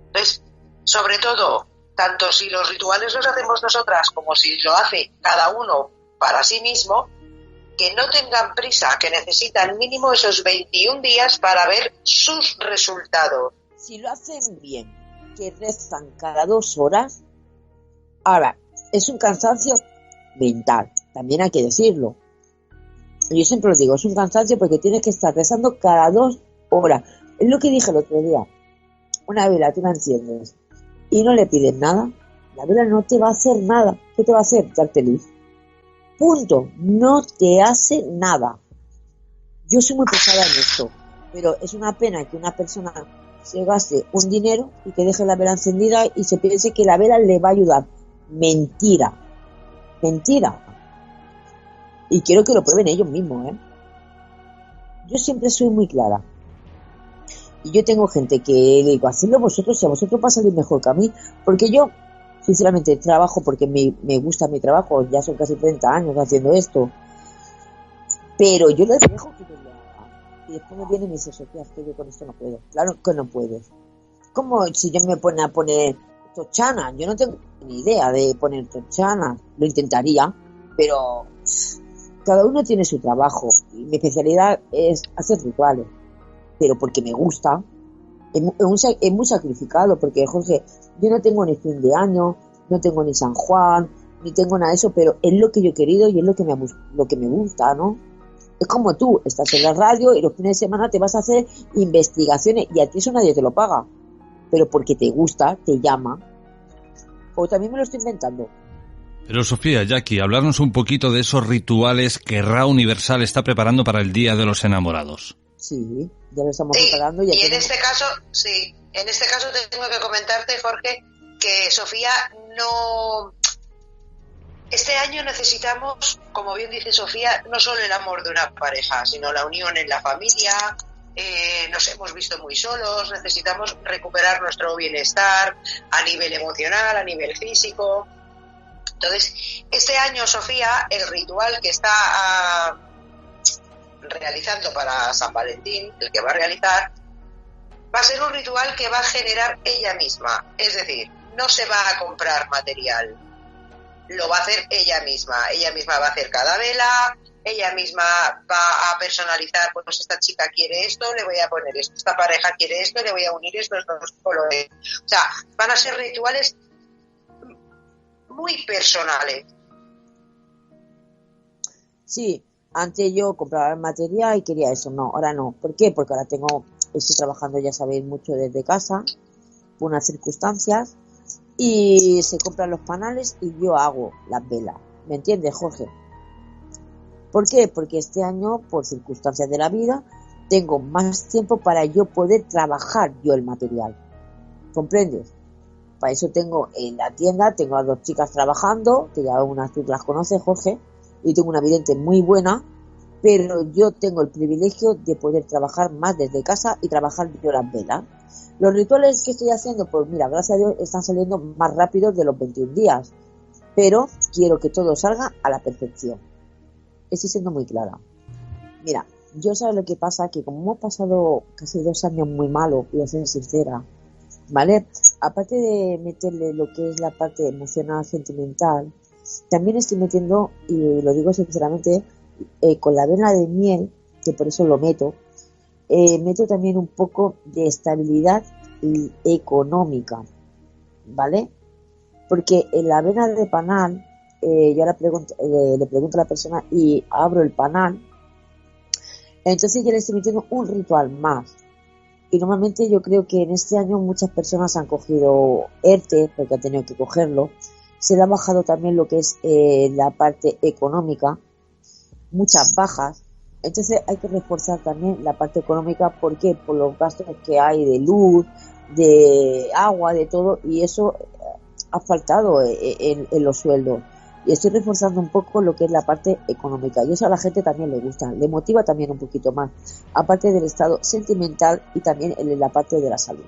Entonces, sobre todo, tanto si los rituales los hacemos nosotras como si lo hace cada uno para sí mismo, que no tengan prisa, que necesitan mínimo esos 21 días para ver sus resultados. Si lo hacen bien, que rezan cada 2 horas, ahora, es un cansancio mental, también hay que decirlo. Yo siempre lo digo, es un cansancio porque tienes que estar rezando cada 2 horas. Es lo que dije el otro día. Una vela tú la enciendes y no le pides nada, la vela no te va a hacer nada. ¿Qué te va a hacer? Darte luz. Punto. No te hace nada. Yo soy muy pesada en esto, pero es una pena que una persona se gaste un dinero y que deje la vela encendida y se piense que la vela le va a ayudar. Mentira. Mentira. Y quiero que lo prueben ellos mismos, ¿eh? Yo siempre soy muy clara. Y yo tengo gente que le digo, hacedlo vosotros, si a vosotros va a salir mejor que a mí. Porque yo, sinceramente, trabajo porque me gusta mi trabajo. Ya son casi 30 años haciendo esto. Pero yo les dejo que yo lo haga. Y después me vienen y dicen, Sofía, es que yo con esto no puedo. Claro que no puedes. Como si yo me pongo a poner tochana. Yo no tengo ni idea de poner tochana. Lo intentaría, pero cada uno tiene su trabajo. Y mi especialidad es hacer rituales. Pero porque me gusta. Es muy sacrificado. Porque, Jorge, yo no tengo ni fin de año, no tengo ni San Juan, ni tengo nada de eso, pero es lo que yo he querido y es lo que me gusta, ¿no? Es como tú, estás en la radio y los fines de semana te vas a hacer investigaciones y a ti eso nadie te lo paga. Pero porque te gusta, te llama. O también me lo estoy inventando. Pero Sofía, Jackie, hablarnos un poquito de esos rituales que Ra Universal está preparando para el Día de los Enamorados. Sí, ya lo estamos preparando. Ya y en este caso, sí, en este caso tengo que comentarte, Jorge, que Sofía no... Este año necesitamos, como bien dice Sofía, no solo el amor de una pareja, sino la unión en la familia. Nos hemos visto muy solos, necesitamos recuperar nuestro bienestar a nivel emocional, a nivel físico. Entonces, este año, Sofía, el ritual que está realizando para San Valentín, el que va a realizar, va a ser un ritual que va a generar ella misma. Es decir, no se va a comprar material, lo va a hacer ella misma. Ella misma va a hacer cada vela, ella misma va a personalizar, pues esta chica quiere esto, le voy a poner esto, esta pareja quiere esto, le voy a unir estos 2 colores. O sea, van a ser rituales muy personales. Sí, antes yo compraba el material y quería eso, no, ahora no. ¿Por qué? Porque ahora estoy trabajando, ya sabéis, mucho desde casa, por unas circunstancias, y se compran los panales y yo hago las velas. ¿Me entiendes, Jorge? ¿Por qué? Porque este año, por circunstancias de la vida, tengo más tiempo para yo poder trabajar yo el material. ¿Comprendes? Para eso tengo en la tienda, tengo a 2 chicas trabajando, que ya unas tú las conoces, Jorge, y tengo una vidente muy buena, pero yo tengo el privilegio de poder trabajar más desde casa y trabajar yo las velas. Los rituales que estoy haciendo, pues mira, gracias a Dios están saliendo más rápido de los 21 días, pero quiero que todo salga a la perfección. Estoy siendo muy clara. Mira, yo sé lo que pasa, que como hemos pasado casi 2 años muy malos, y a ser sincera, ¿vale? Aparte de meterle lo que es la parte emocional, sentimental, también estoy metiendo, y lo digo sinceramente, con la vena de miel, que por eso lo meto también un poco de estabilidad económica, ¿vale? Porque en la vena de panal, yo le pregunto a la persona y abro el panal, entonces yo le estoy metiendo un ritual más. Y normalmente yo creo que en este año muchas personas han cogido ERTE, porque han tenido que cogerlo. Se le ha bajado también lo que es la parte económica, muchas bajas. Entonces hay que reforzar también la parte económica. ¿Por qué? Por los gastos que hay de luz, de agua, de todo, y eso ha faltado en los sueldos. Y estoy reforzando un poco lo que es la parte económica, y eso a la gente también le gusta, le motiva también un poquito más, aparte del estado sentimental y también en la parte de la salud.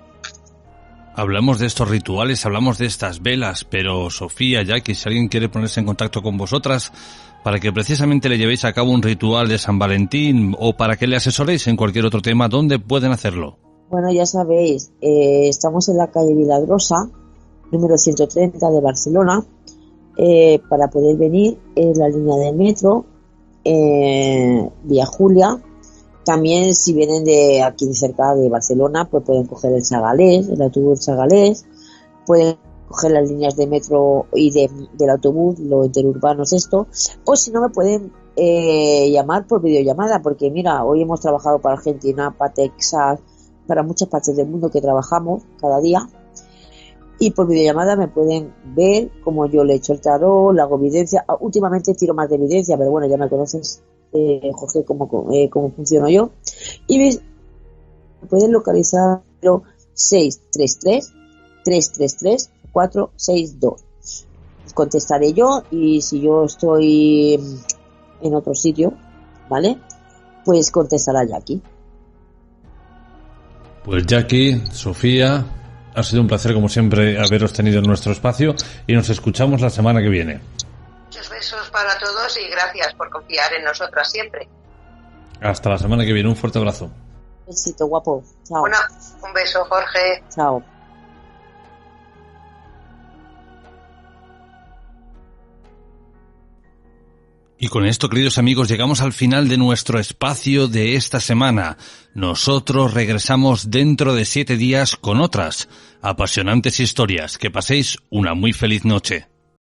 Hablamos de estos rituales, hablamos de estas velas, pero Sofía, Jackie, si alguien quiere ponerse en contacto con vosotras para que precisamente le llevéis a cabo un ritual de San Valentín o para que le asesoréis en cualquier otro tema, ¿dónde pueden hacerlo? Bueno, ya sabéis, estamos en la calle Viladrosa, número 130 de Barcelona. Para poder venir en la línea de metro, Vía Julia. También si vienen de aquí cerca de Barcelona, pues pueden coger el Sagalés, el autobús Sagalés, pueden coger las líneas de metro y del autobús, los interurbanos o si no me pueden llamar por videollamada, porque mira, hoy hemos trabajado para Argentina, para Texas, para muchas partes del mundo que trabajamos cada día. Y por videollamada me pueden ver como yo le echo el tarot, le hago evidencia. Últimamente tiro más de evidencia, pero bueno, ya me conoces, Jorge, cómo funciono yo. Y me pueden localizar 633-333-462. Contestaré yo, y si yo estoy en otro sitio, ¿vale? Pues contestará Jackie. Pues Jackie, Sofía, ha sido un placer como siempre haberos tenido en nuestro espacio y nos escuchamos la semana que viene. Muchos besos para todos y gracias por confiar en nosotras siempre. Hasta la semana que viene, un fuerte abrazo. Besito, guapo. Chao. Bueno, un beso, Jorge. Chao. Y con esto, queridos amigos, llegamos al final de nuestro espacio de esta semana. Nosotros regresamos dentro de 7 días con otras apasionantes historias. Que paséis una muy feliz noche.